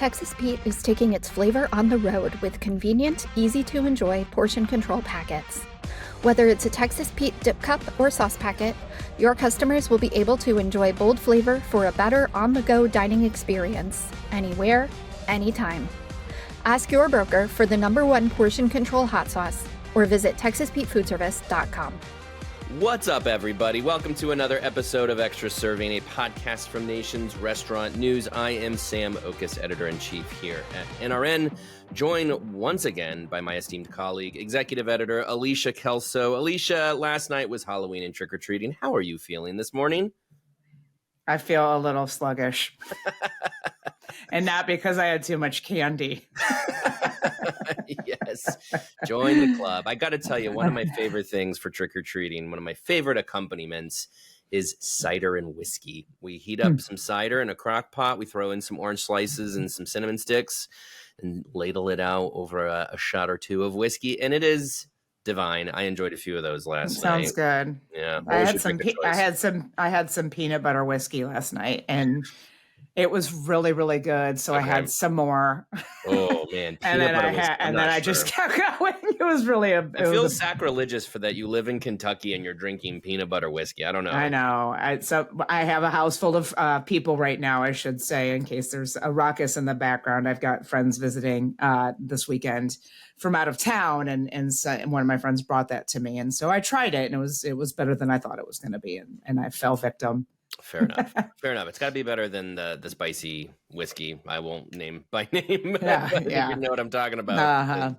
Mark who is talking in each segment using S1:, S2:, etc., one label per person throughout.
S1: Texas Pete is taking its flavor on the road with convenient, easy-to-enjoy portion control packets. Whether it's a Texas Pete dip cup or sauce packet, your customers will be able to enjoy bold flavor for a better on-the-go dining experience, anywhere, anytime. Ask your broker for the #1 portion control hot sauce or visit TexasPeteFoodService.com.
S2: What's up, everybody? Welcome to another episode of Extra Serving, a podcast from Nation's Restaurant News. I am Sam Oches, editor-in-chief here at NRN, joined once again by my esteemed colleague, executive editor Alicia Kelso. Alicia, last night was Halloween and trick-or-treating. How are you feeling this morning?
S3: I feel a little sluggish. And not because I had too much candy.
S2: Yes, join the club. I got to tell you, one of my favorite things for trick-or-treating, one of my favorite accompaniments is cider and whiskey. We heat up some cider in a crock pot. We throw in some orange slices and some cinnamon sticks and ladle it out over a shot or two of whiskey. And it is divine. I enjoyed a few of those last night.
S3: Sounds good.
S2: Yeah.
S3: I had some peanut butter whiskey last night, and it was really, really good. So okay. I had some more.
S2: Oh man.
S3: and then I just kept going. It was really
S2: I feel sacrilegious for that. You live in Kentucky and you're drinking peanut butter whiskey. I don't know.
S3: I know. I have a house full of people right now, I should say, in case there's a ruckus in the background. I've got friends visiting this weekend from out of town, and one of my friends brought that to me. And so I tried it, and it was better than I thought it was going to be. And I fell victim.
S2: Fair enough. Fair enough. It's got to be better than the spicy whiskey. I won't name by name. Yeah. You know what I'm talking about.
S3: Uh-huh.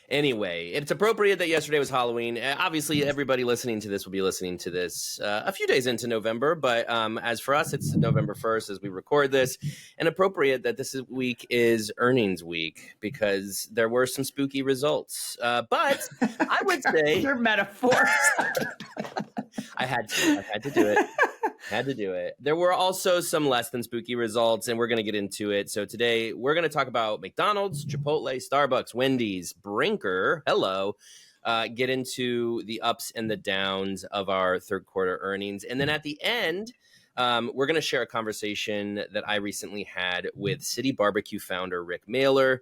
S2: Anyway, it's appropriate that yesterday was Halloween. Obviously, everybody listening to this will be listening to this a few days into November. But as for us, it's November 1st as we record this. And appropriate that this week is earnings week because there were some spooky results. But I would say...
S3: Your metaphors.
S2: I had to do it. Had to do it. There were also some less than spooky results, and we're going to get into it. So today we're going to talk about McDonald's, Chipotle, Starbucks, Wendy's, Brinker. Hello. Get into the ups and the downs of our third quarter earnings. And then at the end, we're going to share a conversation that I recently had with City Barbeque founder Rick Malir.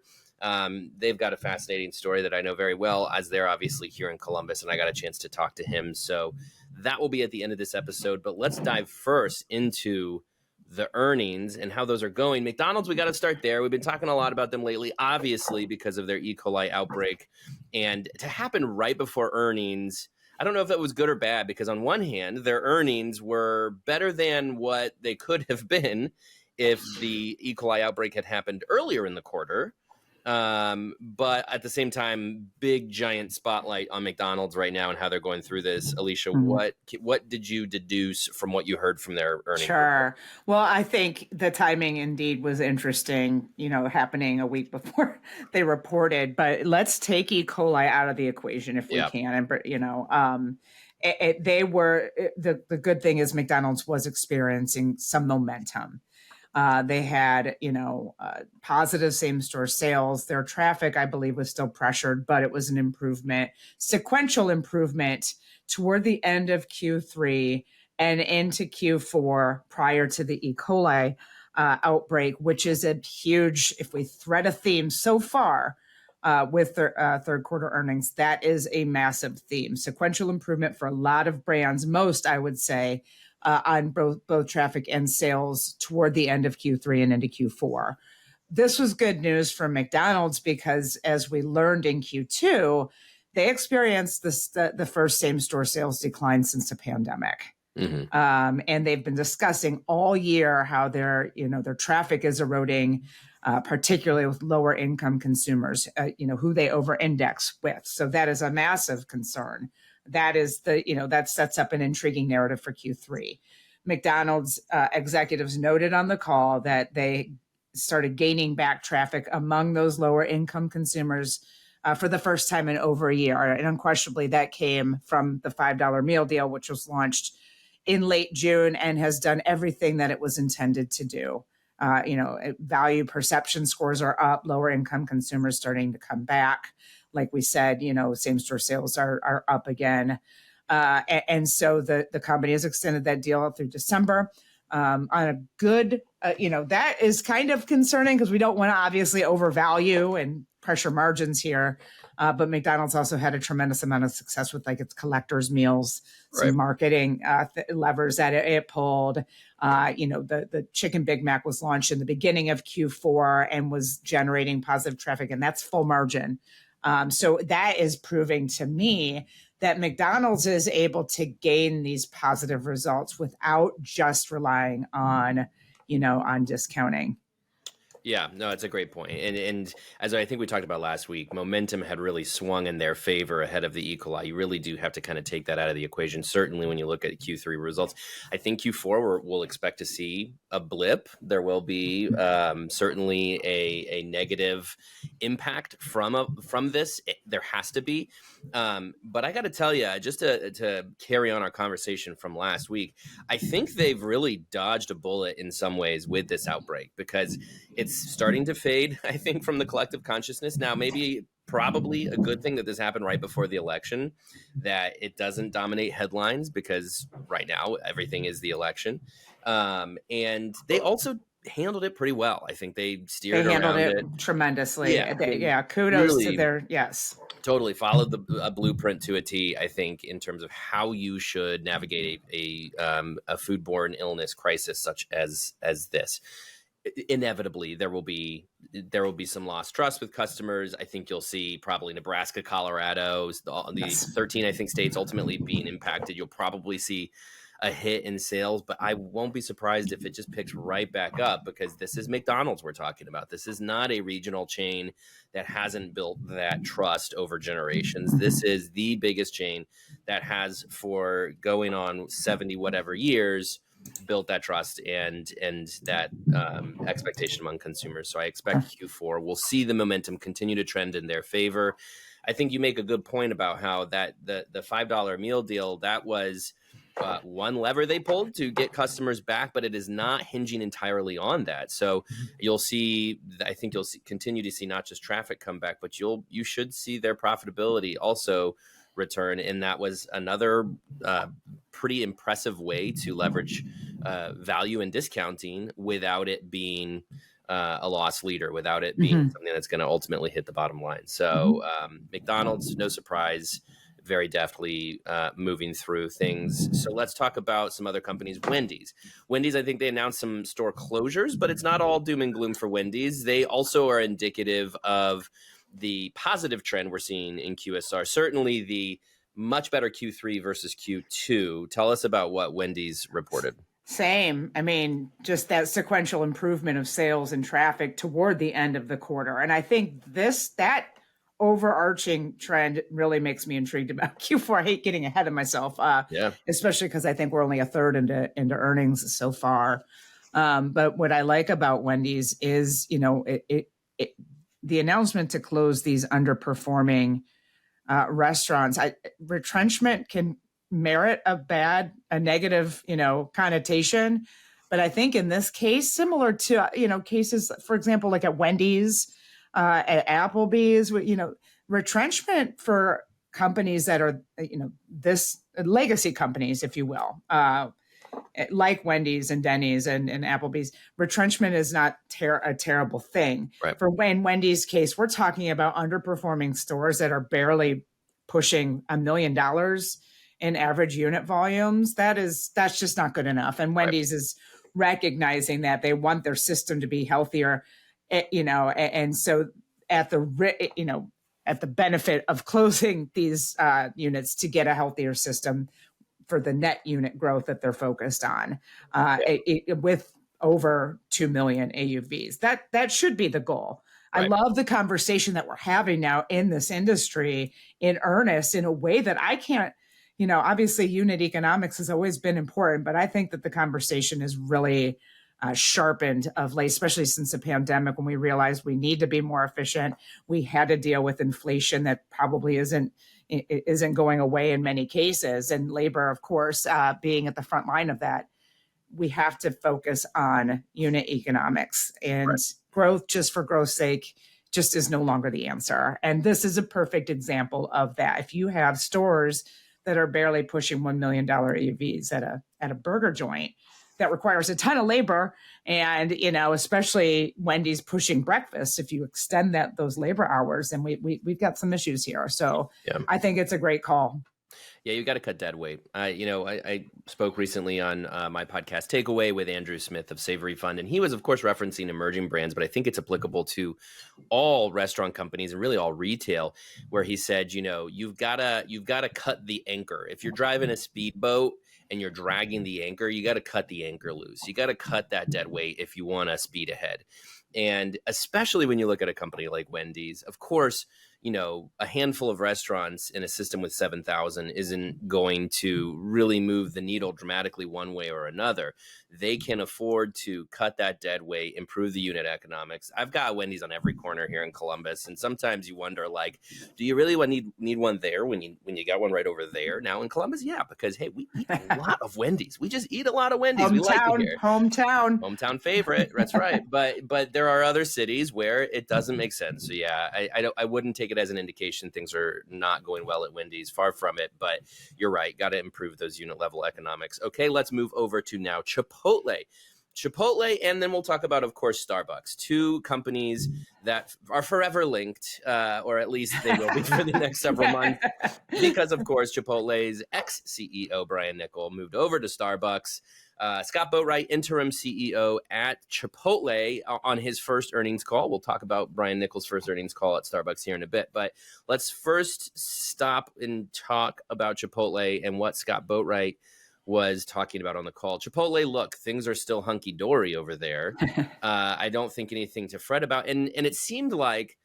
S2: They've got a fascinating story that I know very well, as they're obviously here in Columbus, and I got a chance to talk to him. So that will be at the end of this episode. But let's dive first into the earnings and how those are going. McDonald's, we got to start there. We've been talking a lot about them lately, obviously, because of their E. coli outbreak. And to happen right before earnings, I don't know if that was good or bad, because on one hand, their earnings were better than what they could have been if the E. coli outbreak had happened earlier in the quarter. But at the same time, big giant spotlight on McDonald's right now and how they're going through this. Alicia, what did you deduce from what you heard from their earnings?
S3: Sure. Well, I think the timing indeed was interesting, happening a week before they reported, but let's take E. coli out of the equation if we can. And, the good thing is McDonald's was experiencing some momentum. They had, positive same-store sales. Their traffic, I believe, was still pressured, but it was an improvement, sequential improvement toward the end of Q3 and into Q4 prior to the E. coli outbreak, which is a huge, if we thread a theme so far with their third quarter earnings, that is a massive theme. Sequential improvement for a lot of brands, most, I would say, on both traffic and sales toward the end of Q3 and into Q4. This was good news for McDonald's because, as we learned in Q2, they experienced the first same-store sales decline since the pandemic. Mm-hmm. And they've been discussing all year how their traffic is eroding, particularly with lower income consumers, who they over-index with. So that is a massive concern. That is that sets up an intriguing narrative for Q3. McDonald's executives noted on the call that they started gaining back traffic among those lower income consumers for the first time in over a year. And unquestionably, that came from the $5 meal deal, which was launched in late June and has done everything that it was intended to do. Value perception scores are up, lower income consumers starting to come back. Like we said, same-store sales are up again. And so the company has extended that deal through December. on a good, that is kind of concerning because we don't want to obviously overvalue and pressure margins here. But McDonald's also had a tremendous amount of success with like its collector's meals, some marketing levers that it pulled. The Chicken Big Mac was launched in the beginning of Q4 and was generating positive traffic, and that's full margin. So that is proving to me that McDonald's is able to gain these positive results without just relying on discounting.
S2: Yeah, no, it's a great point. And as I think we talked about last week, momentum had really swung in their favor ahead of the E. coli. You really do have to kind of take that out of the equation. Certainly when you look at Q3 results, I think Q4 we'll expect to see a blip. There will be certainly a negative impact from this. There has to be. But I got to tell you, just to carry on our conversation from last week, I think they've really dodged a bullet in some ways with this outbreak because it's starting to fade, I think, from the collective consciousness. Now, probably a good thing that this happened right before the election, that it doesn't dominate headlines because right now everything is the election. And they also handled it pretty well. I think they steered around it
S3: tremendously.
S2: Yeah,
S3: kudos
S2: really,
S3: to their, yes.
S2: Totally followed a blueprint to a T, I think, in terms of how you should navigate a foodborne illness crisis such as this. Inevitably there will be some lost trust with customers. I think you'll see probably Nebraska, Colorado, the 13 I think states ultimately being impacted. You'll probably see a hit in sales, but I won't be surprised if it just picks right back up because this is McDonald's we're talking about. This is not a regional chain that hasn't built that trust over generations. This is the biggest chain that has, for going on 70 whatever years, built that trust and that expectation among consumers. So I expect Q4 we'll see the momentum continue to trend in their favor. I think you make a good point about how that the $5 meal deal, that was one lever they pulled to get customers back, but it is not hinging entirely on that. So you'll see, I think you'll continue to see not just traffic come back, but you should see their profitability also return. And that was another pretty impressive way to leverage value and discounting without it being a loss leader, without it being something that's going to ultimately hit the bottom line. So McDonald's, no surprise, very deftly moving through things. So let's talk about some other companies. Wendy's, I think they announced some store closures, but it's not all doom and gloom for Wendy's. They also are indicative of the positive trend we're seeing in QSR, certainly the much better Q3 versus Q2. Tell us about what Wendy's reported.
S3: Same. I mean, just that sequential improvement of sales and traffic toward the end of the quarter. And I think that overarching trend really makes me intrigued about Q4. I hate getting ahead of myself, especially because I think we're only a third into earnings so far. But what I like about Wendy's is, the announcement to close these underperforming restaurants. Retrenchment can merit a negative, connotation. But I think in this case, similar to, cases, for example, like at Wendy's, at Applebee's, retrenchment for companies that are, this legacy companies, if you will, like Wendy's and Denny's and Applebee's, retrenchment is not a terrible thing.
S2: Right.
S3: For Wendy's case, we're talking about underperforming stores that are barely pushing $1 million in average unit volumes. That's just not good enough. And Wendy's is recognizing that they want their system to be healthier, and so at the benefit of closing these units to get a healthier system for the net unit growth that they're focused on, with over 2 million AUVs. That should be the goal. Right. I love the conversation that we're having now in this industry in earnest, in a way that I can't, obviously unit economics has always been important, but I think that the conversation is really sharpened of late, especially since the pandemic, when we realized we need to be more efficient. We had to deal with inflation that probably isn't going away in many cases, and labor, of course, being at the front line of that. We have to focus on unit economics, and growth just for growth's sake just is no longer the answer. And this is a perfect example of that. If you have stores that are barely pushing $1 million AUVs at a burger joint, that requires a ton of labor. And, especially Wendy's pushing breakfast. If you extend those labor hours, then we've got some issues here. So
S2: Yeah.
S3: I think it's a great call.
S2: Yeah, you got to cut dead weight. I spoke recently on my podcast Takeaway with Andrew Smith of Savory Fund, and he was, of course, referencing emerging brands, but I think it's applicable to all restaurant companies and really all retail, where he said, you've got to cut the anchor. If you're driving a speedboat and you're dragging the anchor, you got to cut the anchor loose. You got to cut that dead weight if you want to speed ahead. And especially when you look at a company like Wendy's, of course, a handful of restaurants in a system with 7,000 isn't going to really move the needle dramatically one way or another. They can afford to cut that dead weight, improve the unit economics. I've got Wendy's on every corner here in Columbus, and sometimes you wonder, do you really need one there when you got one right over there? Now in Columbus, yeah, because hey, we eat a lot of Wendy's. We just eat a lot of Wendy's. We like it here.
S3: Hometown
S2: favorite. That's right. But there are other cities where it doesn't make sense. So yeah, I wouldn't take it as an indication things are not going well at Wendy's. Far from it. But you're right. Got to improve those unit level economics. Okay, let's move over to now Chipotle, and then we'll talk about, of course, Starbucks, two companies that are forever linked, or at least they will be for the next several months, because, of course, Chipotle's ex-CEO, Brian Niccol, moved over to Starbucks. Scott Boatwright, interim CEO at Chipotle, on his first earnings call. We'll talk about Brian Niccol's first earnings call at Starbucks here in a bit, but let's first stop and talk about Chipotle and what Scott Boatwright was talking about on the call. Chipotle, look, things are still hunky-dory over there. I don't think anything to fret about. And it seemed like,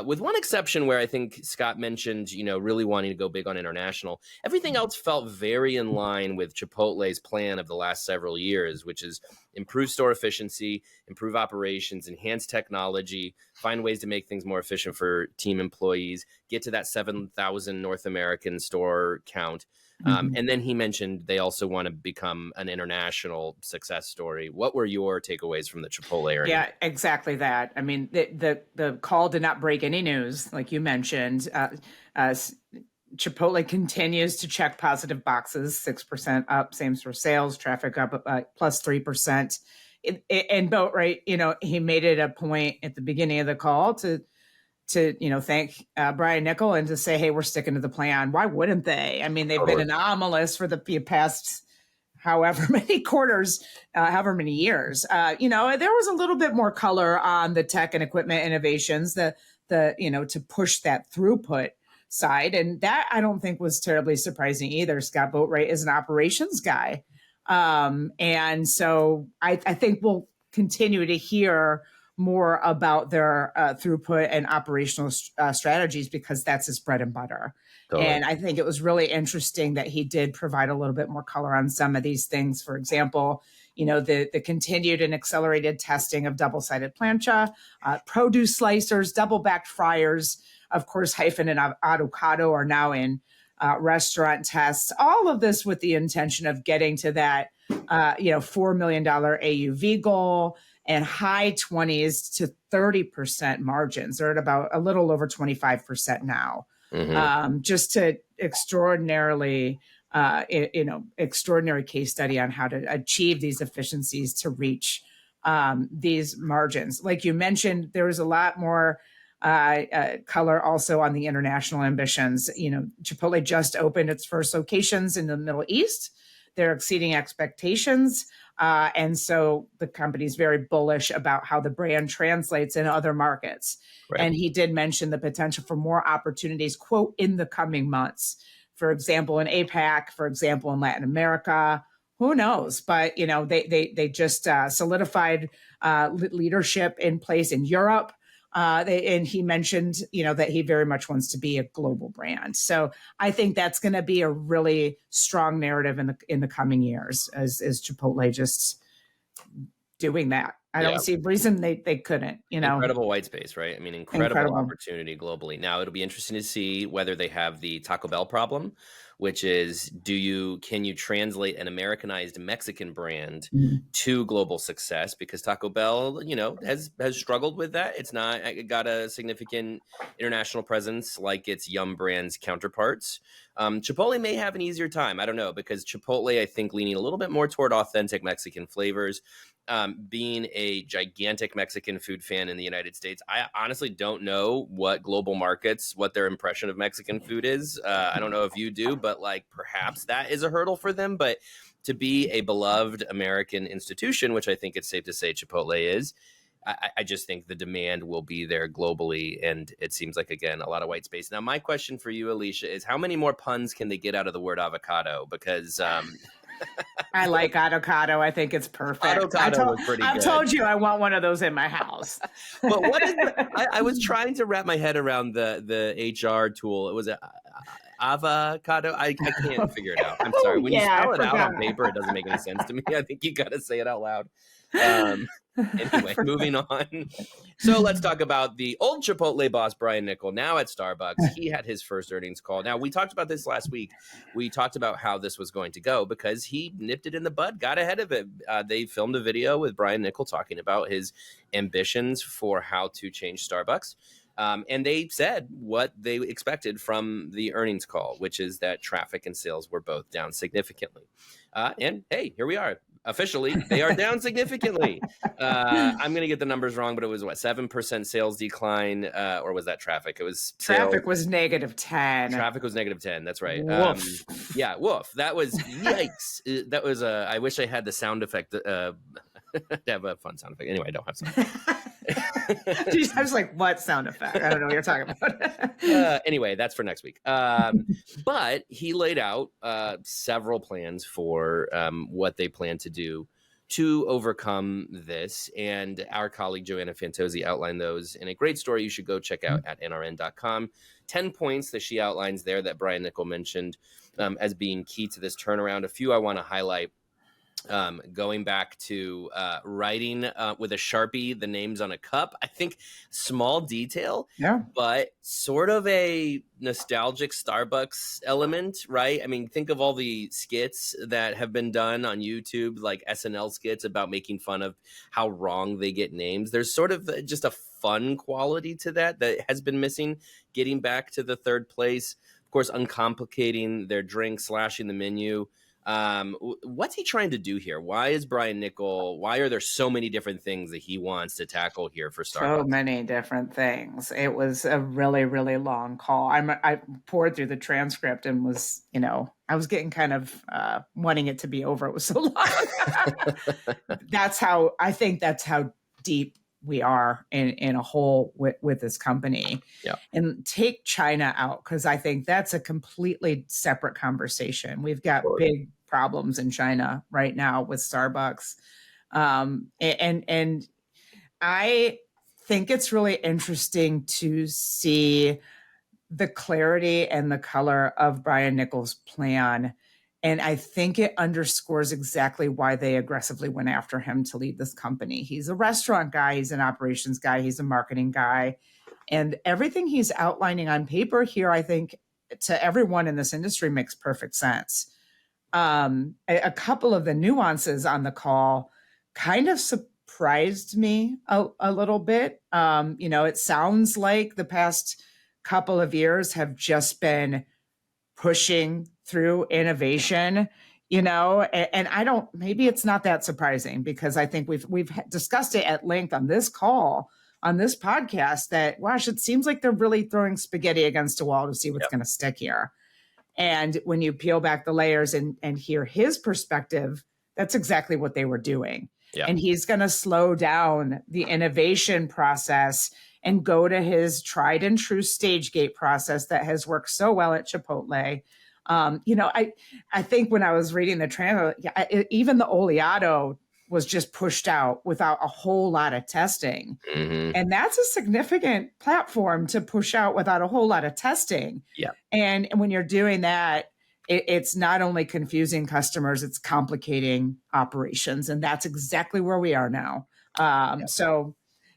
S2: with one exception where I think Scott mentioned, really wanting to go big on international, everything else felt very in line with Chipotle's plan of the last several years, which is improve store efficiency, improve operations, enhance technology, find ways to make things more efficient for team employees, get to that 7,000 North American store count. And then he mentioned they also want to become an international success story. What were your takeaways from the Chipotle earnings?
S3: Yeah, exactly that. I mean, the call did not break any news, like you mentioned. Chipotle continues to check positive boxes, 6% up, same store sales, traffic up plus 3%. And Boatwright, he made it a point at the beginning of the call to thank Brian Niccol and to say, hey, we're sticking to the plan. Why wouldn't they? I mean, they've been anomalous for the past however many quarters, however many years. There was a little bit more color on the tech and equipment innovations, to push that throughput side. And that I don't think was terribly surprising either. Scott Boatwright is an operations guy. And so I think we'll continue to hear more about their throughput and operational strategies, because that's his bread and butter. Totally. And I think it was really interesting that he did provide a little bit more color on some of these things. For example, the continued and accelerated testing of double-sided plancha, produce slicers, double-backed fryers, of course, hyphen and avocado are now in restaurant tests. All of this with the intention of getting to that, $4 million AUV goal and high 20s to 30% margins. They're at about a little over 25% now. Just to extraordinary case study on how to achieve these efficiencies to reach these margins. Like you mentioned, there was a lot more color also on the international ambitions. Chipotle just opened its first locations in the Middle East. They're exceeding expectations. And so the company's very bullish about how the brand translates in other markets. Right. And he did mention the potential for more opportunities, quote, in the coming months. For example, in APAC, for example, in Latin America, who knows? But, they just solidified leadership in place in Europe. And he mentioned, that he very much wants to be a global brand. So I think that's going to be a really strong narrative in the coming years as Chipotle just doing that. I
S2: Yeah.
S3: don't see a reason they couldn't,
S2: Incredible white space, right? I mean, incredible
S3: Incredible.
S2: opportunity globally. Now, it'll be interesting to see whether they have the Taco Bell problem, which is can you translate an Americanized Mexican brand
S3: Mhm.
S2: to global success? Because Taco Bell, has struggled with that. It's not got a significant international presence like its Yum Brands counterparts. Chipotle may have an easier time. I don't know, because Chipotle, I think, leaning a little bit more toward authentic Mexican flavors. Being a gigantic Mexican food fan in the United States, I honestly don't know what global markets, what their impression of Mexican food is. I don't know if you do, but like perhaps that is a hurdle for them. But to be a beloved American institution, which I think it's safe to say Chipotle is, I just think the demand will be there globally. And it seems like, again, a lot of white space. Now, my question for you, Alicia, is how many more puns can they get out of the word avocado? Because
S3: I like avocado. I think it's perfect.
S2: Avocado was pretty good.
S3: I've told you I want one of those in my house.
S2: But what is I was trying to wrap my head around the HR tool. It was avocado. I can't figure it out. I'm sorry. When you spell it out on paper, it doesn't make any sense to me. I think you got to say it out loud. Anyway, moving on. So let's talk about the old Chipotle boss, Brian Niccol, now at Starbucks. He had his first earnings call. Now, we talked about this last week. We talked about how this was going to go because he nipped it in the bud, got ahead of it. They filmed a video with Brian Niccol talking about his ambitions for how to change Starbucks. And they said what they expected from the earnings call, which is that traffic and sales were both down significantly. And hey, here we are. Officially, they are down significantly. I'm going to get the numbers wrong, but it was 7% sales decline, or was that traffic? It was
S3: traffic was -10.
S2: Traffic was -10. That's right.
S3: Woof.
S2: Yeah, woof. That was yikes. That was I wish I had the sound effect. To have a fun sound effect. Anyway, I don't have sound effect.
S3: I was like, what sound effect? I don't know what you're talking about.
S2: Anyway, that's for next week. But he laid out several plans for what they plan to do to overcome this. And our colleague Joanna Fantozzi outlined those in a great story you should go check out at nrn.com. 10 points that she outlines there that Brian Niccol mentioned as being key to this turnaround. A few I want to highlight. Going back to writing with a Sharpie the names on a cup. I think small detail, but sort of a nostalgic Starbucks element, right? I mean, think of all the skits that have been done on YouTube, like SNL skits about making fun of how wrong they get names. There's sort of just a fun quality to that has been missing, getting back to the third place. Of course, uncomplicating their drink, slashing the menu. What's he trying to do here? Why is Brian Niccol? Why are there so many different things that he wants to tackle here for Starbucks?
S3: So many different things. It was a really, really long call. I poured through the transcript and was, I was getting kind of wanting it to be over. It was so long. I think that's how deep we are in a hole with this company.
S2: Yeah.
S3: And take China out, because I think that's a completely separate conversation. We've got big problems in China right now with Starbucks. And I think it's really interesting to see the clarity and the color of Brian Niccol's plan. And I think it underscores exactly why they aggressively went after him to lead this company. He's a restaurant guy. He's an operations guy. He's a marketing guy. And everything he's outlining on paper here, I think, to everyone in this industry makes perfect sense. A couple of the nuances on the call kind of surprised me a little bit. It sounds like the past couple of years have just been pushing through innovation, and maybe it's not that surprising, because I think we've discussed it at length on this call, on this podcast, that, gosh, it seems like they're really throwing spaghetti against a wall to see what's going to stick here. And when you peel back the layers and hear his perspective, that's exactly what they were doing.
S2: Yeah.
S3: And he's going to slow down the innovation process and go to his tried and true stage gate process that has worked so well at Chipotle. I think when I was reading the trailer, even the oleato was just pushed out without a whole lot of testing.
S2: Mm-hmm.
S3: And that's a significant platform to push out without a whole lot of testing.
S2: Yeah.
S3: And when you're doing that, it's not only confusing customers, it's complicating operations. And that's exactly where we are now. So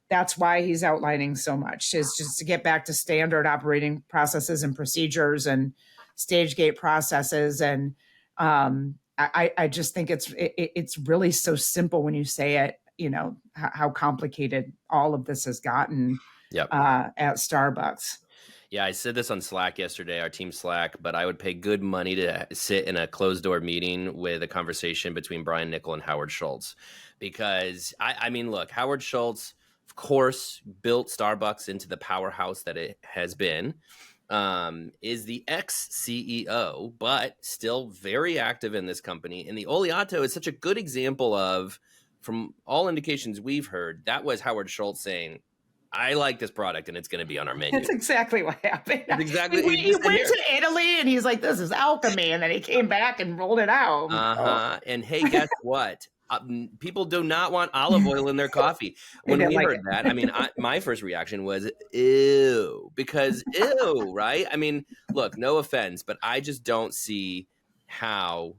S3: that's why he's outlining so much, is just to get back to standard operating processes and procedures and stage gate processes. And I just think it's really so simple when you say it, how complicated all of this has gotten at Starbucks.
S2: Yeah, I said this on Slack yesterday, our team Slack, but I would pay good money to sit in a closed door meeting with a conversation between Brian Niccol and Howard Schultz. Because, I mean, look, Howard Schultz, of course, built Starbucks into the powerhouse that it has been, is the ex-CEO, but still very active in this company. And the Oleato is such a good example of, from all indications we've heard, that was Howard Schultz saying, I like this product and it's going to be on our menu.
S3: That's exactly what happened.
S2: That's exactly.
S3: He went to Italy and he's like, this is alchemy. And then he came back and rolled it out.
S2: And hey, guess what? People do not want olive oil in their coffee. When we heard that, I mean, my first reaction was, ew, because ew, right? I mean, look, no offense, but I just don't see how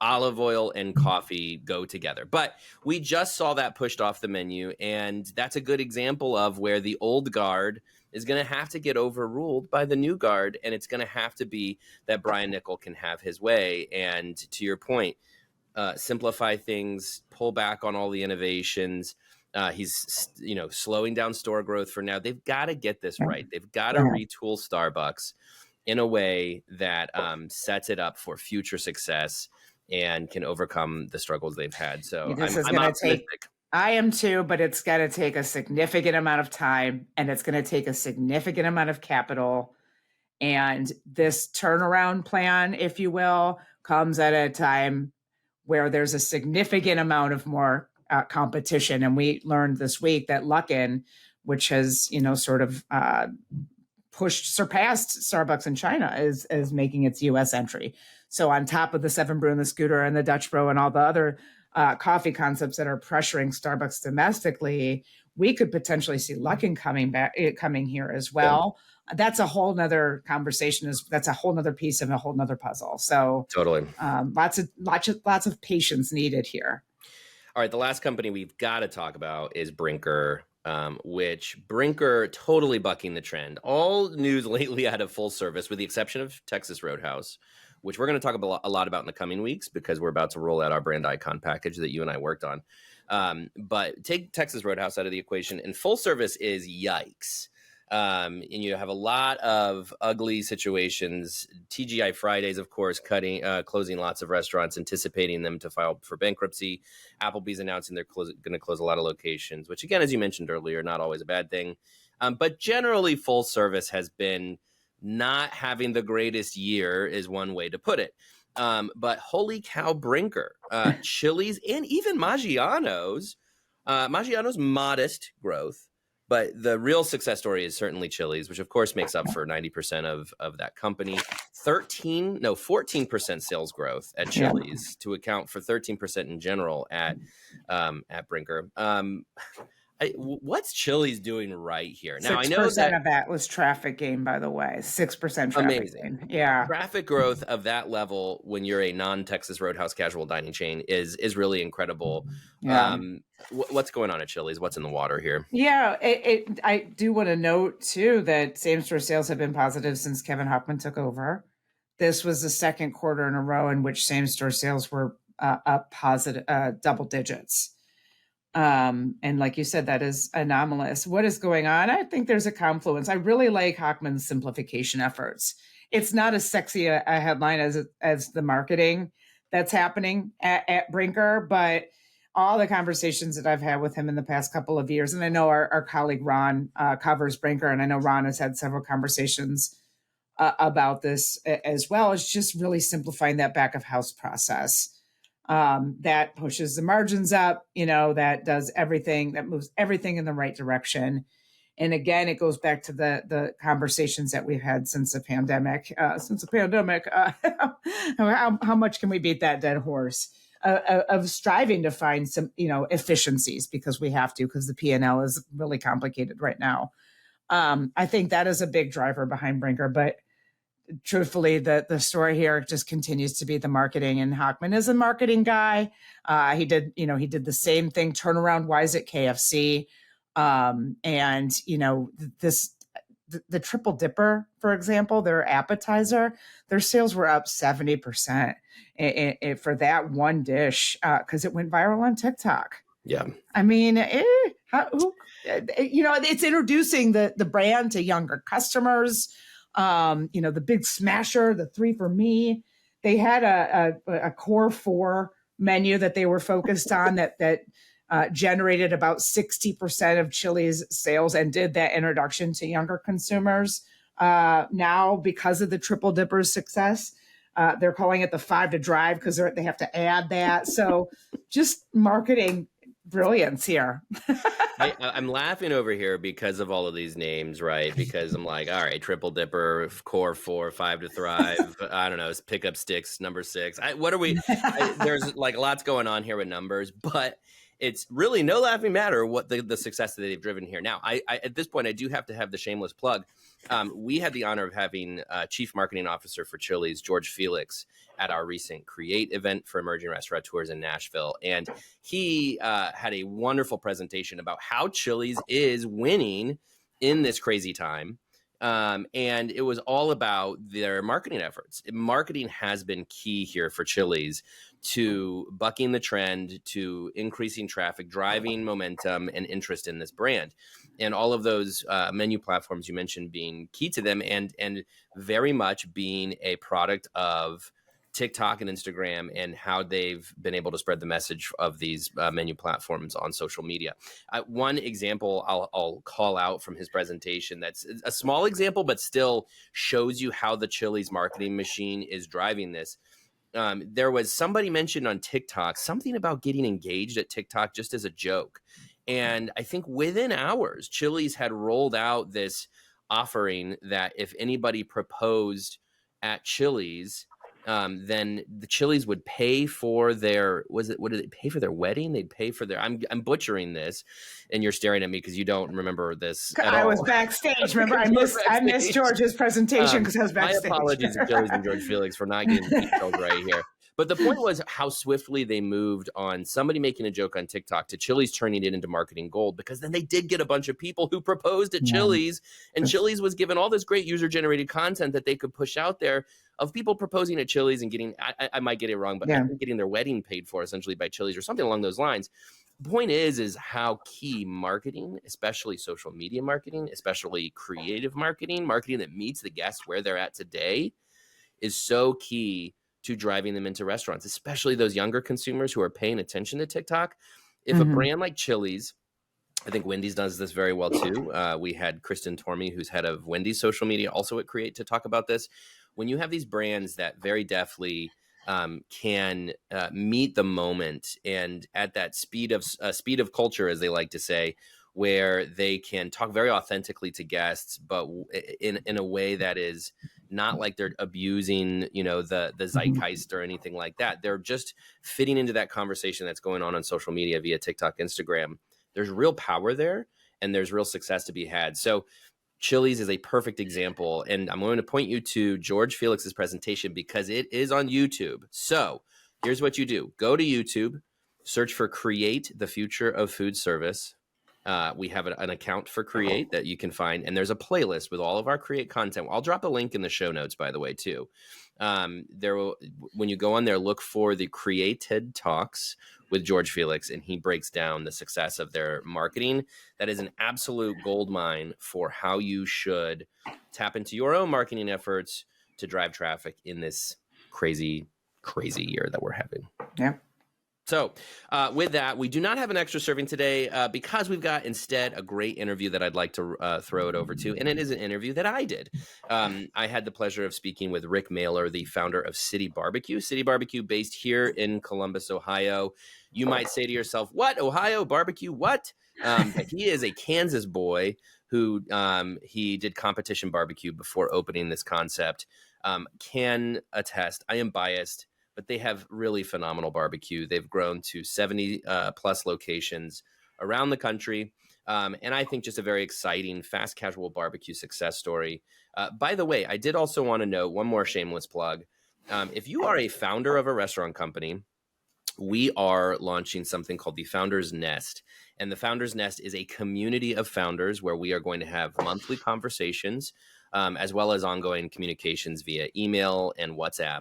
S2: olive oil and coffee go together. But we just saw that pushed off the menu, and that's a good example of where the old guard is going to have to get overruled by the new guard, and it's going to have to be that Brian Niccol can have his way. And to your point, simplify things, pull back on all the innovations. He's slowing down store growth for now. They've got to get this right. They've got to retool Starbucks in a way that sets it up for future success and can overcome the struggles they've had. So I'm optimistic.
S3: I am too, but it's got to take a significant amount of time, and it's going to take a significant amount of capital. And this turnaround plan, if you will, comes at a time where there's a significant amount of more competition. And we learned this week that Luckin, which has, sort of surpassed Starbucks in China, is making its U.S. entry. So on top of the Seven Brew and the Scooter and the Dutch Bro and all the other coffee concepts that are pressuring Starbucks domestically, we could potentially see Luckin coming here as well. Yeah. That's a whole nother conversation. That's a whole nother piece of a whole nother puzzle. So
S2: totally,
S3: lots of patience needed here.
S2: All right, the last company we've got to talk about is Brinker. Which Brinker totally bucking the trend. All news lately out of full service, with the exception of Texas Roadhouse, which we're going to talk a lot about in the coming weeks because we're about to roll out our brand icon package that you and I worked on. But take Texas Roadhouse out of the equation, and full service is yikes. And you have a lot of ugly situations. TGI Fridays, of course, closing lots of restaurants, anticipating them to file for bankruptcy. Applebee's announcing they're going to close a lot of locations, which, again, as you mentioned earlier, not always a bad thing. But generally, full service has been not having the greatest year, is one way to put it. But holy cow, Brinker, Chili's, and even Maggiano's modest growth. But the real success story is certainly Chili's, which of course makes up for 90% of that company. 14% sales growth at Chili's to account for 13% in general at Brinker. What's Chili's doing right here? Now, 6%
S3: I know that of that was traffic gain, by the way. 6% traffic
S2: amazing
S3: gain. Yeah.
S2: Traffic growth of that level when you're a non-Texas Roadhouse casual dining chain is really incredible. Yeah. What's going on at Chili's? What's in the water here?
S3: Yeah, I do want to note, too, that same-store sales have been positive since Kevin Hochman took over. This was the second quarter in a row in which same-store sales were up positive double digits. And like you said, that is anomalous. What is going on? I think there's a confluence. I really like Hochman's simplification efforts. It's not as sexy a headline as the marketing that's happening at Brinker, but all the conversations that I've had with him in the past couple of years, and I know our colleague Ron covers Brinker, and I know Ron has had several conversations about this as well. It's just really simplifying that back of house process. That pushes the margins up, that does everything, that moves everything in the right direction. And again, it goes back to the conversations that we've had since the pandemic. How much can we beat that dead horse of striving to find some, efficiencies, because we have to, because the P&L is really complicated right now. I think that is a big driver behind Brinker, but truthfully, the story here just continues to be the marketing, and Hockman is a marketing guy. He did the same thing, turnaround wise at KFC. And the Triple Dipper, for example, their appetizer, their sales were up 70% for that one dish because it went viral on TikTok.
S2: Yeah.
S3: I mean, it's introducing the brand to younger customers. The big smasher, the 3 for Me. They had a core 4 menu that they were focused on that generated about 60% of Chili's sales and did that introduction to younger consumers. Now, because of the Triple Dipper's success, they're calling it the 5 to Drive because they have to add that. So just marketing brilliance here.
S2: I'm laughing over here because of all of these names, right? Because I'm like, all right, Triple Dipper, Core 4, 5 to Thrive. I don't know, Pickup Sticks, number 6. There's like lots going on here with numbers, but it's really no laughing matter what the success that they've driven here. Now, I at this point, I do have to have the shameless plug. We had the honor of having Chief Marketing Officer for Chili's, George Felix, at our recent Create event for emerging restaurateurs in Nashville. And he had a wonderful presentation about how Chili's is winning in this crazy time. And it was all about their marketing efforts. Marketing has been key here for Chili's to bucking the trend, to increasing traffic, driving momentum and interest in this brand. And all of those menu platforms you mentioned being key to them and very much being a product of TikTok and Instagram and how they've been able to spread the message of these menu platforms on social media. One example I'll call out from his presentation that's a small example, but still shows you how the Chili's marketing machine is driving this. There was somebody mentioned on TikTok, something about getting engaged at TikTok just as a joke. And I think within hours, Chili's had rolled out this offering that if anybody proposed at Chili's, then the Chili's would pay for their, what did they pay for their wedding? They'd pay for their, I'm butchering this and you're staring at me because you don't remember this at
S3: I
S2: all.
S3: was backstage. Remember, I missed George's presentation because I was backstage.
S2: My apologies to Chili's and George Felix for not getting the details right here. But the point was how swiftly they moved on somebody making a joke on TikTok to Chili's turning it into marketing gold, because then they did get a bunch of people who proposed at Chili's, and Chili's was given all this great user-generated content that they could push out there of people proposing at Chili's and getting, I might get it wrong, but I think getting their wedding paid for essentially by Chili's or something along those lines. The point is how key marketing, especially social media marketing, especially creative marketing that meets the guests where they're at today, is so key to driving them into restaurants, especially those younger consumers who are paying attention to TikTok. If a brand like Chili's, I think Wendy's does this very well too. We had Kristen Tormey, who's head of Wendy's social media, also at Create, to talk about this. When you have these brands that very deftly can meet the moment and at that speed of culture, as they like to say, where they can talk very authentically to guests, but in a way that is not like they're abusing, the zeitgeist or anything like that. They're just fitting into that conversation that's going on social media via TikTok, Instagram. There's real power there, and there's real success to be had. So Chili's is a perfect example, and I'm going to point you to George Felix's presentation because it is on YouTube. So here's what you do. Go to YouTube, search for Create the Future of Food Service. We have an account for Create that you can find, and there's a playlist with all of our Create content. I'll drop a link in the show notes, by the way, too. When you go on there, look for the Created Talks with George Felix, and he breaks down the success of their marketing. That is an absolute gold mine for how you should tap into your own marketing efforts to drive traffic in this crazy, crazy year that we're having.
S3: Yeah.
S2: So with that, we do not have an extra serving today because we've got instead a great interview that I'd like to throw it over to. And it is an interview that I did. I had the pleasure of speaking with Rick Malir, the founder of City Barbeque. City Barbeque based here in Columbus, Ohio. You might say to yourself, what? Ohio barbecue? What? But he is a Kansas boy who he did competition barbecue before opening this concept. Can attest, I am biased, but they have really phenomenal barbecue. They've grown to 70 plus locations around the country. And I think just a very exciting fast casual barbecue success story. By the way, I did also want to note one more shameless plug. If you are a founder of a restaurant company, we are launching something called the Founders Nest. And the Founders Nest is a community of founders where we are going to have monthly conversations, as well as ongoing communications via email and WhatsApp.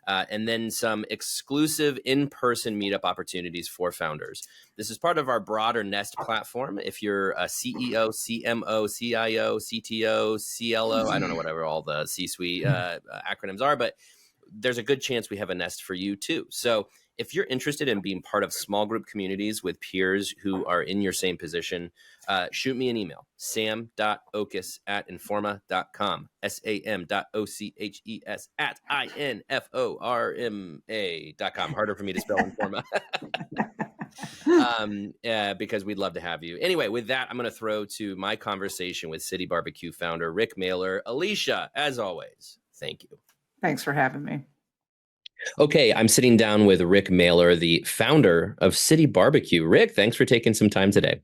S2: And then some exclusive in-person meetup opportunities for founders. This is part of our broader Nest platform. If you're a CEO, CMO, CIO, CTO, CLO, I don't know, whatever all the C-suite acronyms are, but there's a good chance we have a Nest for you too. So if you're interested in being part of small group communities with peers who are in your same position, shoot me an email, sam.oches@informa.com, sam.oches@informa.com. Harder for me to spell Informa. Because we'd love to have you. Anyway, with that, I'm going to throw to my conversation with City Barbeque founder Rick Malir. Alicia, as always, thank you.
S3: Thanks for having me.
S2: Okay, I'm sitting down with Rick Malir, the founder of City Barbeque. Rick, thanks for taking some time today.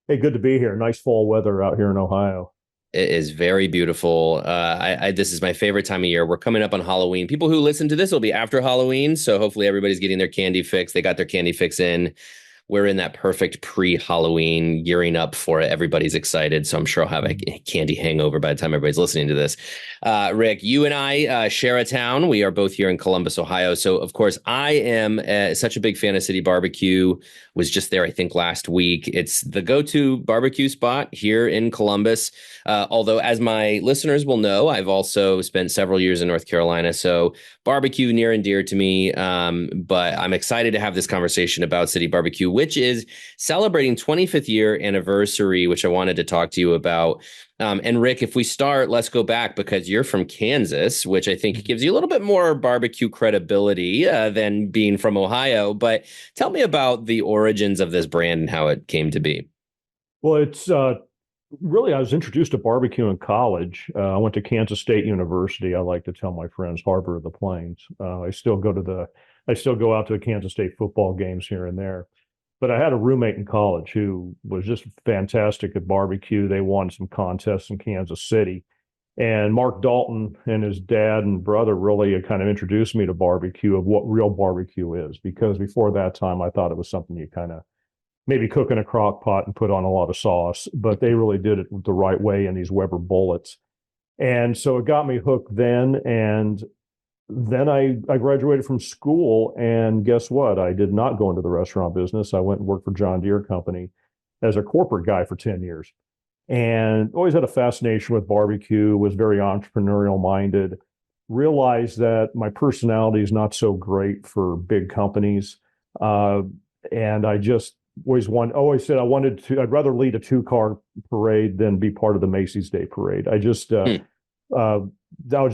S4: Hey, good to be here. Nice fall weather out here in Ohio.
S2: It is very beautiful. This is my favorite time of year. We're coming up on Halloween. People who listen to this will be after Halloween, so hopefully everybody's getting their candy fix. They got their candy fix in. We're in that perfect pre-Halloween gearing up for it. Everybody's excited, so I'm sure I'll have a candy hangover by the time everybody's listening to this. Rick, you and I share a town. We are both here in Columbus, Ohio. So, of course, I am such a big fan of City Barbeque. Was just there, I think, last week. It's the go-to barbecue spot here in Columbus. Although, as my listeners will know, I've also spent several years in North Carolina. So barbecue near and dear to me. But I'm excited to have this conversation about City Barbeque, which is celebrating 25th year anniversary, which I wanted to talk to you about. And Rick, if we start, let's go back because you're from Kansas, which I think gives you a little bit more barbecue credibility than being from Ohio. But tell me about the origins of this brand and how it came to be.
S4: Well, it's really, I was introduced to barbecue in college. I went to Kansas State University. I like to tell my friends Harbor of the Plains. I still go out to Kansas State football games here and there. But I had a roommate in college who was just fantastic at barbecue. They won some contests in Kansas City. And Mark Dalton and his dad and brother really kind of introduced me to barbecue, of what real barbecue is. Because before that time, I thought it was something you kind of maybe cook in a crock pot and put on a lot of sauce. But they really did it the right way in these Weber bullets. And so it got me hooked then. And then I graduated from school, and guess what? I did not go into the restaurant business. I went and worked for John Deere Company as a corporate guy for 10 years, and always had a fascination with barbecue, was very entrepreneurial minded, realized that my personality is not so great for big companies. And I just always said I'd rather lead a 2-car parade than be part of the Macy's Day Parade. I was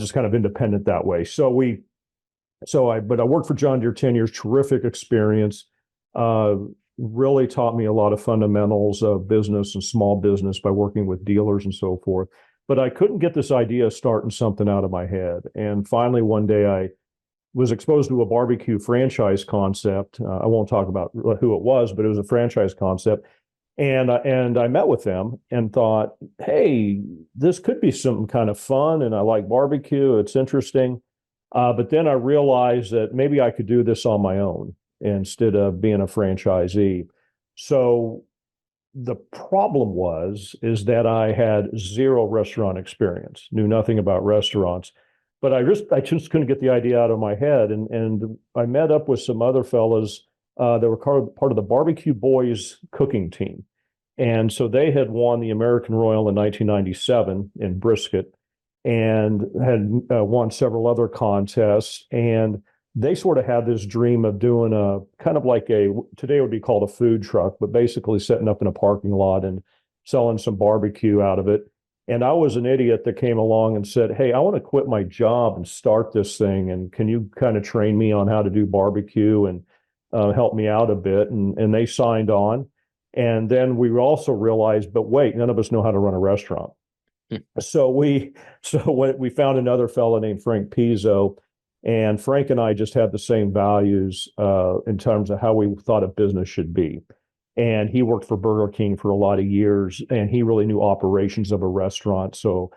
S4: just kind of independent that way. But I worked for John Deere 10 years, terrific experience, really taught me a lot of fundamentals of business and small business by working with dealers and so forth. But I couldn't get this idea of starting something out of my head. And finally, one day I was exposed to a barbecue franchise concept. I won't talk about who it was, but it was a franchise concept. And I met with them and thought, hey, this could be something kind of fun. And I like barbecue. It's interesting. But then I realized that maybe I could do this on my own instead of being a franchisee. So the problem is that I had zero restaurant experience, knew nothing about restaurants. But I just couldn't get the idea out of my head. And I met up with some other fellas that were part of the Barbecue Boys cooking team. And so they had won the American Royal in 1997 in brisket and had won several other contests. And they sort of had this dream of doing a kind of like today would be called a food truck, but basically setting up in a parking lot and selling some barbecue out of it. And I was an idiot that came along and said, hey, I want to quit my job and start this thing. And can you kind of train me on how to do barbecue and help me out a bit? And they signed on. And then we also realized, but wait, none of us know how to run a restaurant. So we found another fellow named Frank Pizzo, and Frank and I just had the same values in terms of how we thought a business should be. and he worked for Burger King for a lot of years, and he really knew operations of a restaurant. So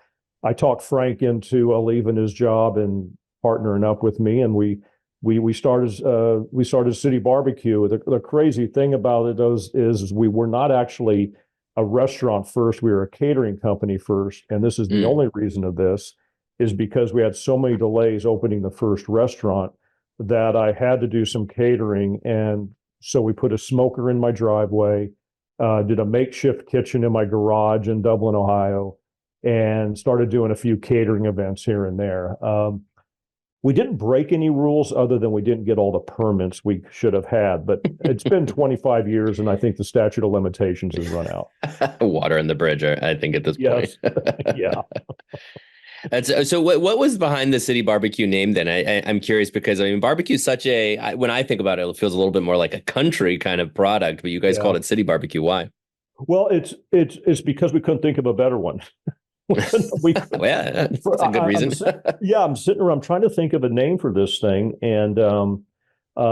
S4: I talked Frank into leaving his job and partnering up with me, and we started City Barbecue. The crazy thing about it is we were not actually a restaurant first. We were a catering company first, and this is the only reason of this is because we had so many delays opening the first restaurant that I had to do some catering, and so we put a smoker in my driveway, did a makeshift kitchen in my garage in Dublin, Ohio, and started doing a few catering events here and there. We didn't break any rules other than we didn't get all the permits we should have had, but it's been 25 years, and I think the statute of limitations has run out.
S2: Water in the bridge, I think, at this point.
S4: Yeah.
S2: So what was behind the City Barbecue name then? I'm curious because I mean, barbecue is such when I think about it, it feels a little bit more like a country kind of product, but you guys called it City Barbecue. Why?
S4: Well, it's because we couldn't think of a better one.
S2: Yeah, that's a good reason.
S4: I'm sitting around, I'm trying to think of a name for this thing, and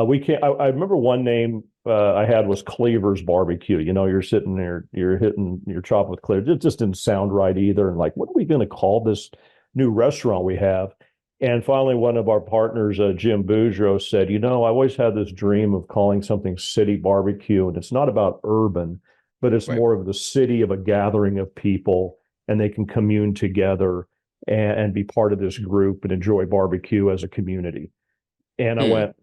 S4: we can't. I remember one name I had was Cleaver's Barbecue. You know, you're sitting there, you're hitting your chop with cleaver. It just didn't sound right either. And like, what are we going to call this new restaurant we have? And finally, one of our partners, Jim Boudreau, said, I always had this dream of calling something City Barbecue, and it's not about urban, but it's more of the city of a gathering of people, and they can commune together and be part of this group and enjoy barbecue as a community. And I went,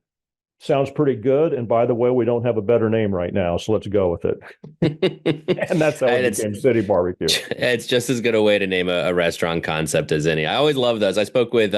S4: sounds pretty good. And by the way, we don't have a better name right now, so let's go with it. And that's how it became City Barbecue.
S2: It's just as good a way to name a restaurant concept as any. I always love those. I spoke with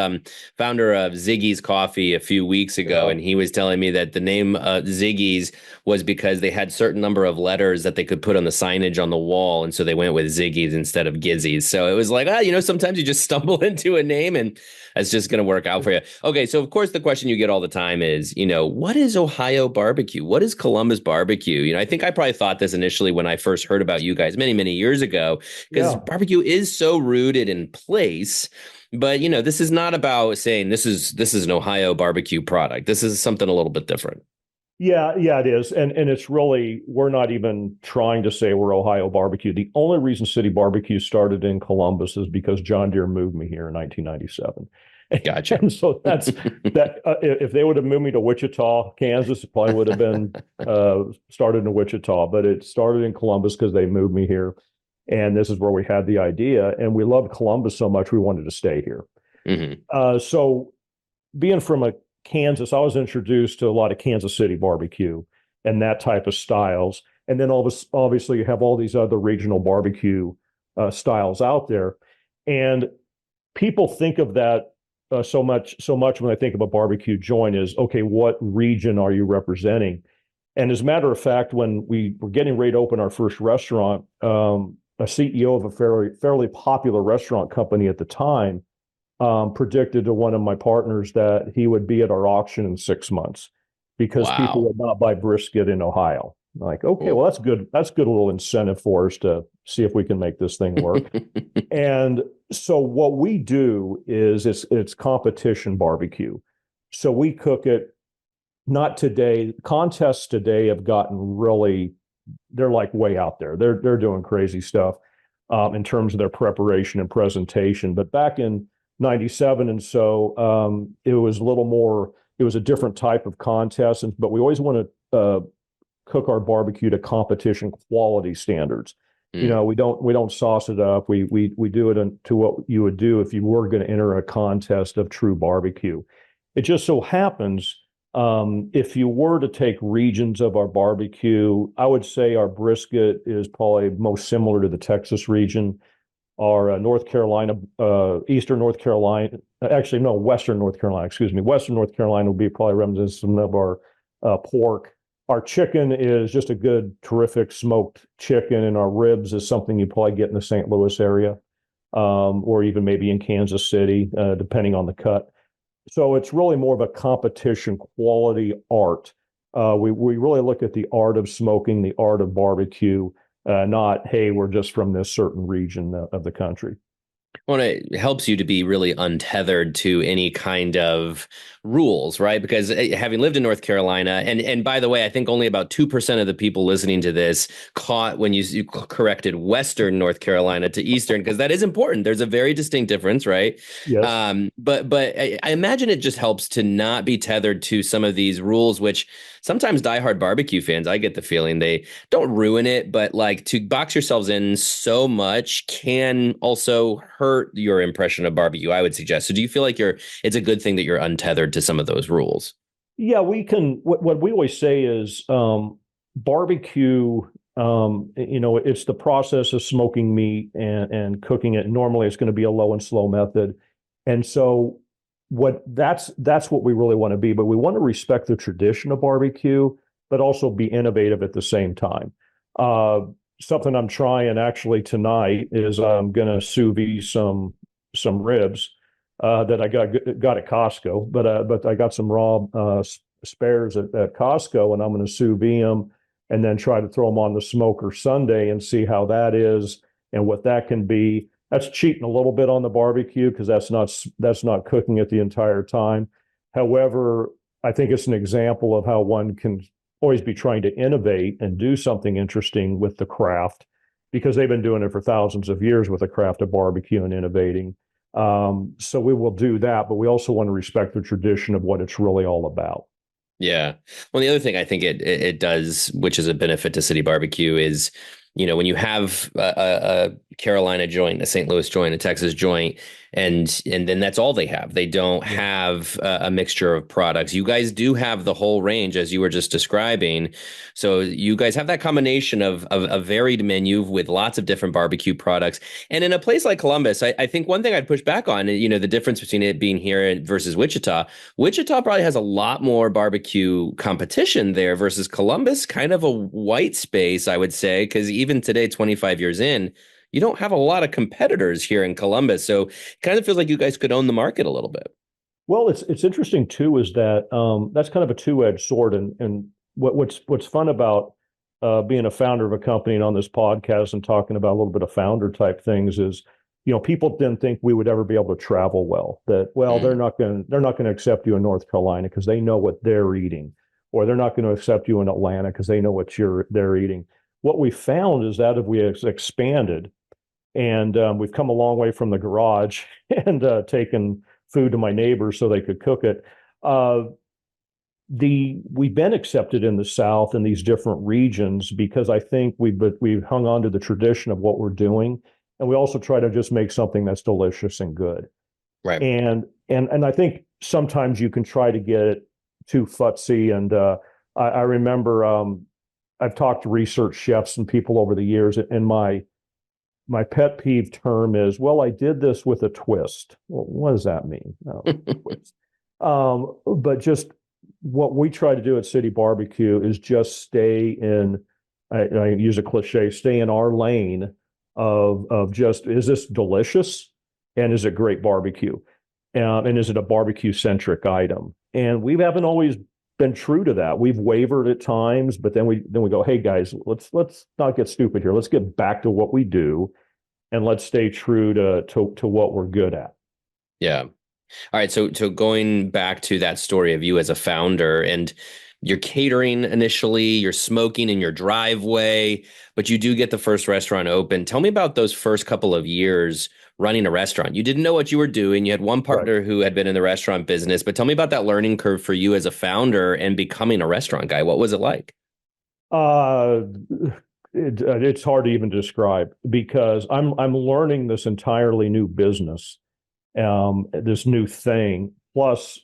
S2: founder of Ziggy's Coffee a few weeks ago, and he was telling me that the name Ziggy's was because they had certain number of letters that they could put on the signage on the wall, and so they went with Ziggy's instead of Gizzy's. So it was like, sometimes you just stumble into a name, and that's just going to work out for you. Okay, so of course the question you get all the time is, what is Ohio barbecue? What is Columbus barbecue? I think I probably thought this initially when I first heard about you guys many, many years ago, because barbecue is so rooted in place. But, this is not about saying this is an Ohio barbecue product. This is something a little bit different.
S4: Yeah, it is. And it's really, we're not even trying to say we're Ohio barbecue. The only reason City Barbecue started in Columbus is because John Deere moved me here in 1997.
S2: Gotcha.
S4: And so that's that. If they would have moved me to Wichita, Kansas, it probably would have been started in Wichita, but it started in Columbus because they moved me here. And this is where we had the idea. And we loved Columbus so much, we wanted to stay here. So being from Kansas, I was introduced to a lot of Kansas City barbecue and that type of styles. And then obviously you have all these other regional barbecue styles out there. And people think of that so much when I think of a barbecue joint is, okay, what region are you representing? And as a matter of fact, when we were getting ready to open our first restaurant, a CEO of a fairly popular restaurant company at the time predicted to one of my partners that he would be at our auction in 6 months because people would not buy brisket in Ohio. I'm like, okay, well, that's good. That's good little incentive for us to see if we can make this thing work. And so what we do is it's competition barbecue. So we cook it, not today. Contests today have gotten really, they're like way out there. They're doing crazy stuff in terms of their preparation and presentation. But back in 97 and so it was a little more, it was a different type of contest. But we always want to cook our barbecue to competition quality standards. We don't sauce it up. We do it to what you would do if you were going to enter a contest of true barbecue. It just so happens if you were to take regions of our barbecue, I would say our brisket is probably most similar to the Texas region. Our North Carolina, Eastern North Carolina, Western North Carolina, Western North Carolina will be probably reminiscent of our pork. Our chicken is just a good, terrific smoked chicken, and our ribs is something you probably get in the St. Louis area, or even maybe in Kansas City, depending on the cut. So it's really more of a competition quality art. We really look at the art of smoking, the art of barbecue, not, hey, we're just from this certain region of the country.
S2: Well, it helps you to be really untethered to any kind of rules, right? Because having lived in North Carolina, and by the way, I think only about 2% of the people listening to this caught when you corrected Western North Carolina to Eastern, because that is important. There's a very distinct difference, right?
S4: Yes.
S2: But I imagine it just helps to not be tethered to some of these rules, which sometimes diehard barbecue fans, I get the feeling they don't ruin it, but like to box yourselves in so much can also hurt your impression of barbecue, I would suggest. So do you feel like it's a good thing that you're untethered to some of those rules?
S4: Yeah, we can. What we always say is barbecue. It's the process of smoking meat and cooking it. Normally, it's going to be a low and slow method, and so that's what we really want to be. But we want to respect the tradition of barbecue, but also be innovative at the same time. Something I'm trying actually tonight is I'm going to sous vide some ribs that I got at Costco, but I got some raw spares at Costco, and I'm going to sous vide them and then try to throw them on the smoker Sunday and see how that is and what that can be. That's cheating a little bit on the barbecue because that's not cooking it the entire time. However, I think it's an example of how one can always be trying to innovate and do something interesting with the craft, because they've been doing it for thousands of years with the craft of barbecue and innovating. So we will do that, but we also want to respect the tradition of what it's really all about.
S2: Yeah. Well, the other thing I think it does, which is a benefit to City Barbecue, is, when you have a Carolina joint, a St. Louis joint, a Texas joint, and then that's all they have. They don't have a mixture of products. You guys do have the whole range, as you were just describing. So you guys have that combination of a varied menu with lots of different barbecue products. And in a place like Columbus, I think one thing I'd push back on, the difference between it being here versus Wichita. Wichita probably has a lot more barbecue competition there versus Columbus, kind of a white space, I would say, because even today, 25 years in, you don't have a lot of competitors here in Columbus. So it kind of feels like you guys could own the market a little bit.
S4: Well, it's interesting too, is that that's kind of a two-edged sword. And what's fun about being a founder of a company and on this podcast and talking about a little bit of founder type things is, people didn't think we would ever be able to travel well. They're not going to accept you in North Carolina because they know what they're eating, or they're not going to accept you in Atlanta because they know what they're eating. What we found is that if we expanded, and we've come a long way from the garage and taken food to my neighbors so they could cook it. We've been accepted in the South in these different regions because I think we've hung on to the tradition of what we're doing, and we also try to just make something that's delicious and good.
S2: Right.
S4: And I think sometimes you can try to get it too futzy. And I remember I've talked to research chefs and people over the years, and my pet peeve term is, well, I did this with a twist. Well, what does that mean? No, twist. But just what we try to do at City Barbecue is just stay in, I use a cliche, stay in our lane of just, is this delicious? And is it great barbecue? And is it a barbecue centric item? And we haven't always been true to that. We've wavered at times, but then we go, hey guys, let's not get stupid here. Let's get back to what we do, and let's stay true to what we're good at.
S2: Yeah. All right. So going back to that story of you as a founder, and you're catering initially, you're smoking in your driveway, but you do get the first restaurant open. Tell me about those first couple of years running a restaurant. You didn't know what you were doing. You had one partner who had been in the restaurant business, but tell me about that learning curve for you as a founder and becoming a restaurant guy. What was it like?
S4: It's hard to even describe, because I'm learning this entirely new business, this new thing. Plus,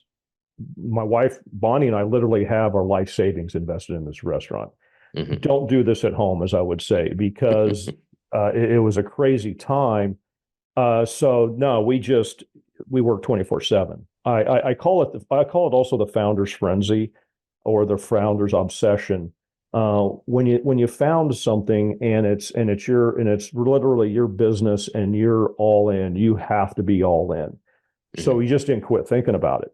S4: my wife Bonnie and I literally have our life savings invested in this restaurant. Mm-hmm. Don't do this at home, as I would say, because it was a crazy time. So no, we work 24/7. I call it also the founder's frenzy, or the founder's obsession. When you found something and it's literally your business and you're all in, you have to be all in. Mm-hmm. So we just didn't quit thinking about it.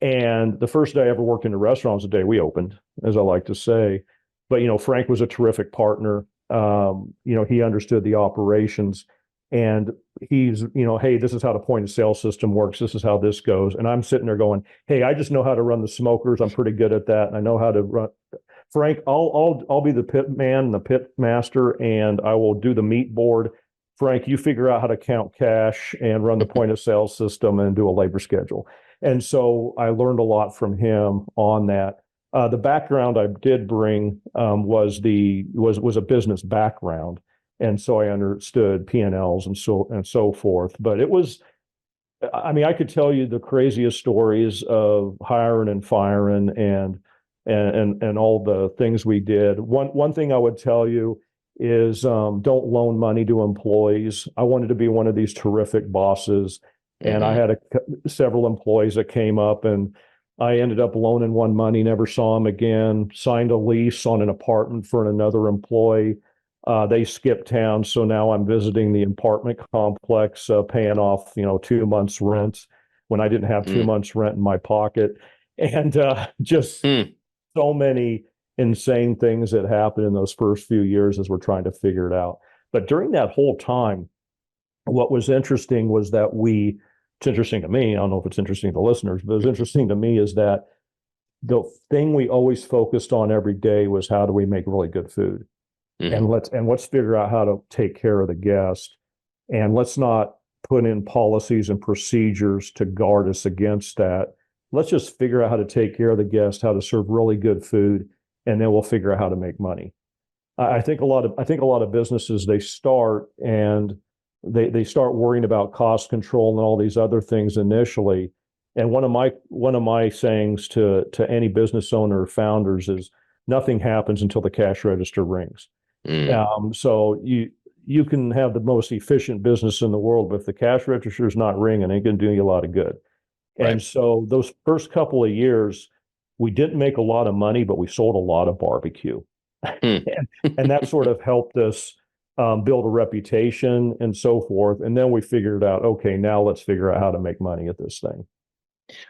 S4: And the first day I ever worked in a restaurant was the day we opened, as I like to say. But Frank was a terrific partner. He understood the operations. And he's, hey, this is how the point of sale system works. This is how this goes. And I'm sitting there going, hey, I just know how to run the smokers. I'm pretty good at that. And I know how to run. Frank, I'll be the pit man, the pit master, and I will do the meat board. Frank, you figure out how to count cash and run the point of sale system and do a labor schedule. And so I learned a lot from him on that. The background I did bring was a business background, and so I understood P&Ls and so forth. But it was, I mean, I could tell you the craziest stories of hiring and firing and all the things we did. One thing I would tell you is don't loan money to employees. I wanted to be one of these terrific bosses, and I had several employees that came up, and I ended up loaning one money, never saw them again, signed a lease on an apartment for another employee. They skipped town, so now I'm visiting the apartment complex, paying off 2 months rent when I didn't have 2 months rent in my pocket, and just so many insane things that happened in those first few years as we're trying to figure it out. But during that whole time, what was interesting was that it's interesting to me, I don't know if it's interesting to listeners, but it's interesting to me is that the thing we always focused on every day was how do we make really good food? And let's figure out how to take care of the guest. And let's not put in policies and procedures to guard us against that. Let's just figure out how to take care of the guest, how to serve really good food, and then we'll figure out how to make money. I think a lot of businesses, they start and they start worrying about cost control and all these other things initially. And one of my sayings to any business owner or founders is nothing happens until the cash register rings. So you can have the most efficient business in the world, but if the cash register is not ringing, it ain't going to do you a lot of good. Right. And so those first couple of years, we didn't make a lot of money, but we sold a lot of barbecue. And that sort of helped us build a reputation and so forth. And then we figured out, okay, now let's figure out how to make money at this thing.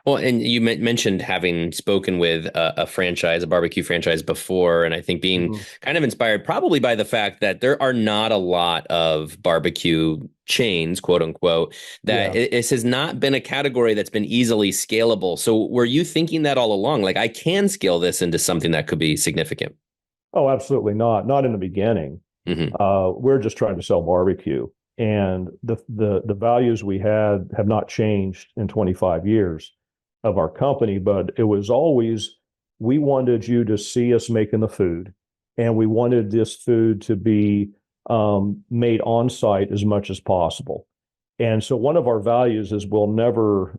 S2: Well, and you mentioned having spoken with a barbecue franchise before, and I think being kind of inspired probably by the fact that there are not a lot of barbecue chains, quote unquote, that this has not been a category that's been easily scalable. So were you thinking that all along? Like, I can scale this into something that could be significant?
S4: Oh, absolutely not. Not in the beginning. We're just trying to sell barbecue. And the values we have not changed in 25 years of our company, but it was always, we wanted you to see us making the food, and we wanted this food to be made on site as much as possible. And so one of our values is we'll never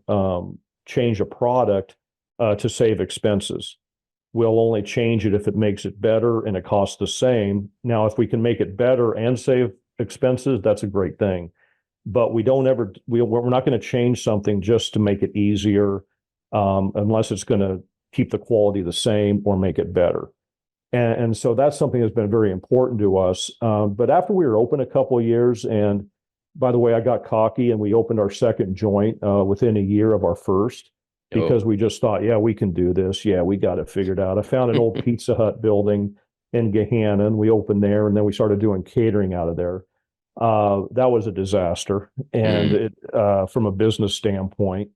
S4: change a product to save expenses. We'll only change it if it makes it better and it costs the same. Now, if we can make it better and save expenses, that's a great thing. But we're not going to change something just to make it easier, unless it's going to keep the quality the same or make it better. And so that's something that's been very important to us. But after we were open a couple of years, and by the way, I got cocky and we opened our second joint within a year of our first, because we just thought, yeah, we can do this. Yeah, we got it figured out. I found an old Pizza Hut building in Gahanna, and we opened there, and then we started doing catering out of there. That was a disaster, and from a business standpoint.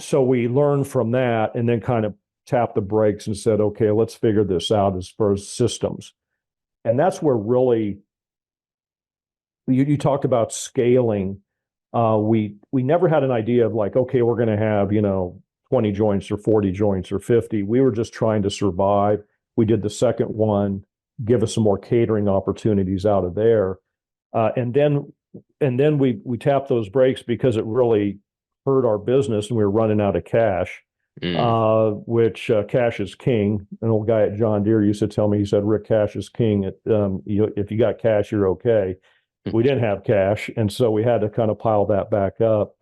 S4: So we learned from that, and then kind of tapped the brakes and said, okay, let's figure this out as far as systems. And that's where really, you talked about scaling. We never had an idea of like, okay, we're going to have 20 joints or 40 joints or 50. We were just trying to survive. We did the second one, give us some more catering opportunities out of there. And then we tapped those brakes because it really hurt our business and we were running out of cash, which cash is king. An old guy at John Deere used to tell me, he said, Rick, cash is king. If you got cash, you're okay. We didn't have cash, and so we had to kind of pile that back up.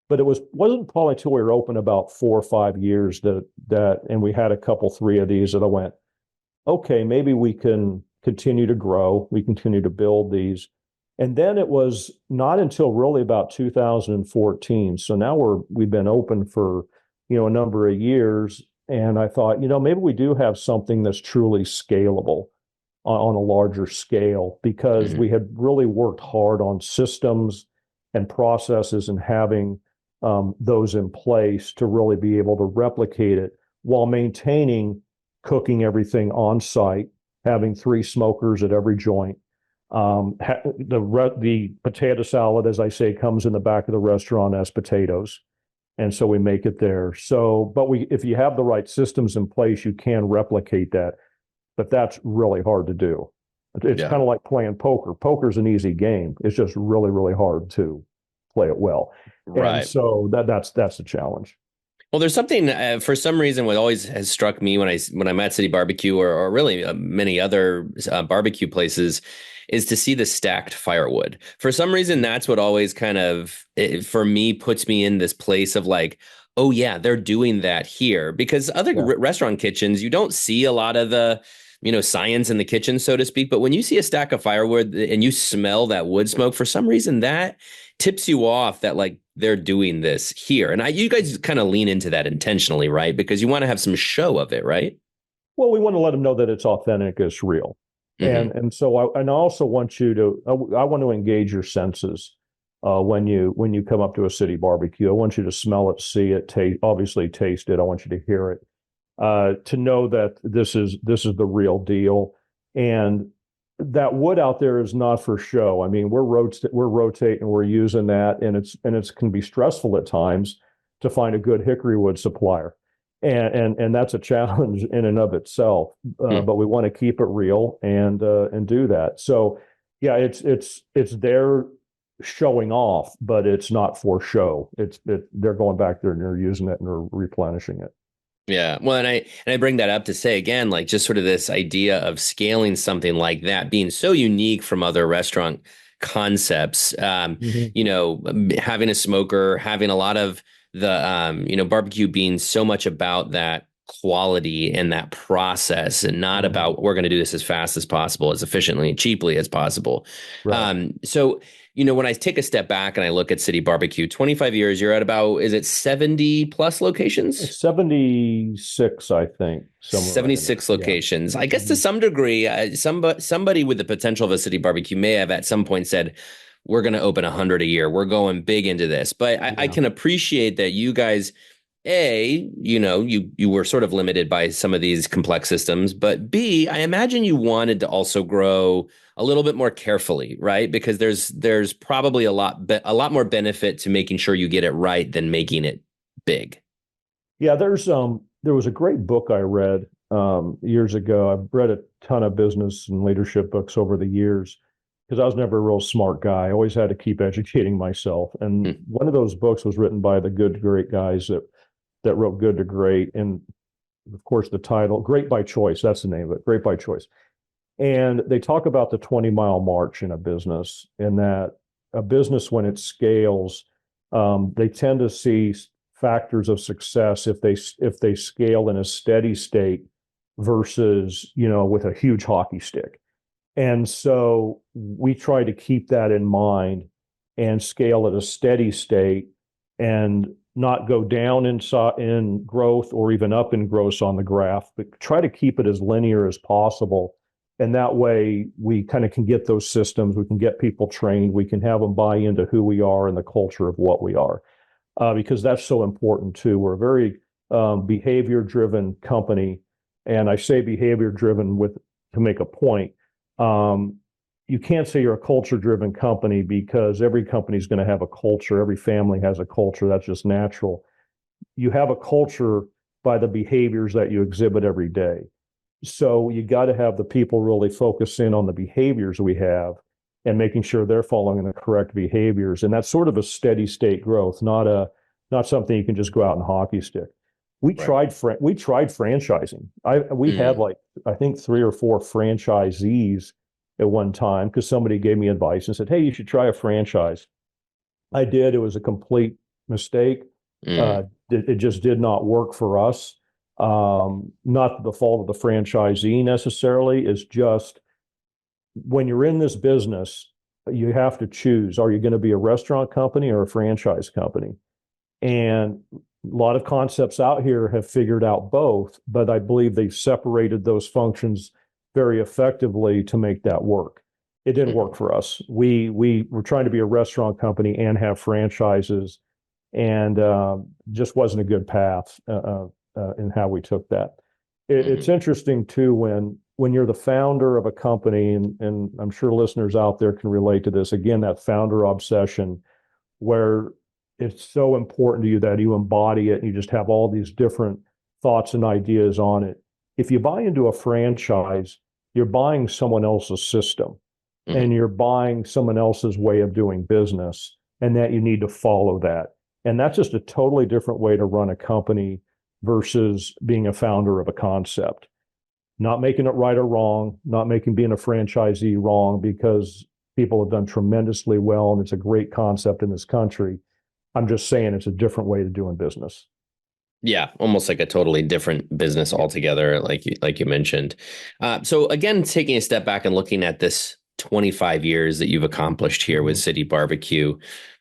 S4: But it wasn't probably until we were open about 4 or 5 years that and we had three of these that I went, okay, maybe we can continue to grow. We continue to build these. And then it was not until really about 2014. So now we've been open for, a number of years. And I thought, maybe we do have something that's truly scalable on a larger scale, because we had really worked hard on systems and processes and having those in place to really be able to replicate it while maintaining cooking everything on site, having 3 smokers at every joint. The potato salad, as I say, comes in the back of the restaurant as potatoes. And so we make it there. So, but if you have the right systems in place, you can replicate that. But that's really hard to do. It's kind of like playing poker. Poker's an easy game. It's just really, really hard to play it well.
S2: Right.
S4: And so that's the challenge.
S2: Well, there's something for some reason what always has struck me when I'm at City Barbecue or really many other barbecue places is to see the stacked firewood. For some reason, that's what always kind of for me puts me in this place of like, oh yeah, they're doing that here, because other restaurant kitchens, you don't see a lot of the science in the kitchen, so to speak. But when you see a stack of firewood and you smell that wood smoke, for some reason that tips you off that like they're doing this here. And you guys kind of lean into that intentionally, right? Because you want to have some show of it, right?
S4: Well, we want to let them know that it's authentic, it's real. And so I also want I want to engage your senses when you come up to a City Barbecue. I want you to smell it, see it, obviously taste it. I want you to hear it, to know that this is the real deal. And that wood out there is not for show. I mean, we're rotating, we're using that, and it can be stressful at times to find a good hickory wood supplier. And that's a challenge in and of itself. But we want to keep it real and do that. So yeah, it's there showing off, but it's not for show. They're going back there and they're using it and they're replenishing it.
S2: Yeah. Well, and I bring that up to say again, like just sort of this idea of scaling something like that being so unique from other restaurant concepts, having a smoker, having a lot of the, barbecue being so much about that quality and that process and not about we're going to do this as fast as possible, as efficiently and cheaply as possible. Right. So, when I take a step back and I look at City Barbecue, 25 years, you're at about, is it 70 plus locations?
S4: 76, I think.
S2: 76 locations. Yeah. I guess to some degree, somebody with the potential of a City Barbecue may have at some point said, we're going to open 100 a year. We're going big into this. But I can appreciate that you guys, you were sort of limited by some of these complex systems. But B, I imagine you wanted to also grow a little bit more carefully, right? Because there's probably a lot more benefit to making sure you get it right than making it big. Yeah,
S4: there was a great book I read years ago. I've read a ton of business and leadership books over the years, because I was never a real smart guy. I always had to keep educating myself. And one of those books was written by the Good to Great guys that wrote Good to Great. And of course, the title, Great by Choice, that's the name of it, Great by Choice. And they talk about the 20-mile march in a business, and that a business, when it scales, they tend to see factors of success if they scale in a steady state versus, with a huge hockey stick. And so we try to keep that in mind and scale at a steady state and not go down in growth or even up in growth on the graph, but try to keep it as linear as possible. And that way we kind of can get those systems, we can get people trained, we can have them buy into who we are and the culture of what we are, because that's so important too. We're a very behavior-driven company. And I say behavior-driven to make a point. You can't say you're a culture-driven company, because every company is going to have a culture. Every family has a culture. That's just natural. You have a culture by the behaviors that you exhibit every day. So you got to have the people really focus in on the behaviors we have and making sure they're following the correct behaviors. And that's sort of a steady state growth, not something you can just go out and hockey stick. We tried franchising. We had I think 3 or 4 franchisees at one time, because somebody gave me advice and said, hey, you should try a franchise. I did. It was a complete mistake. It just did not work for us. Not the fault of the franchisee necessarily. It's just when you're in this business, you have to choose. Are you going to be a restaurant company or a franchise company? And a lot of concepts out here have figured out both, but I believe they've separated those functions very effectively to make that work. It didn't work for us. We were trying to be a restaurant company and have franchises, and just wasn't a good path in how we took that. It's interesting too when you're the founder of a company, and I'm sure listeners out there can relate to this. Again, that founder obsession, where it's so important to you that you embody it and you just have all these different thoughts and ideas on it. If you buy into a franchise, you're buying someone else's system and you're buying someone else's way of doing business, and that you need to follow that. And that's just a totally different way to run a company versus being a founder of a concept. Not making it right or wrong, not making being a franchisee wrong, because people have done tremendously well and it's a great concept in this country. I'm just saying it's a different way to doing business.
S2: Yeah, almost like a totally different business altogether, like you mentioned. So again, taking a step back and looking at this 25 years that you've accomplished here with City Barbeque.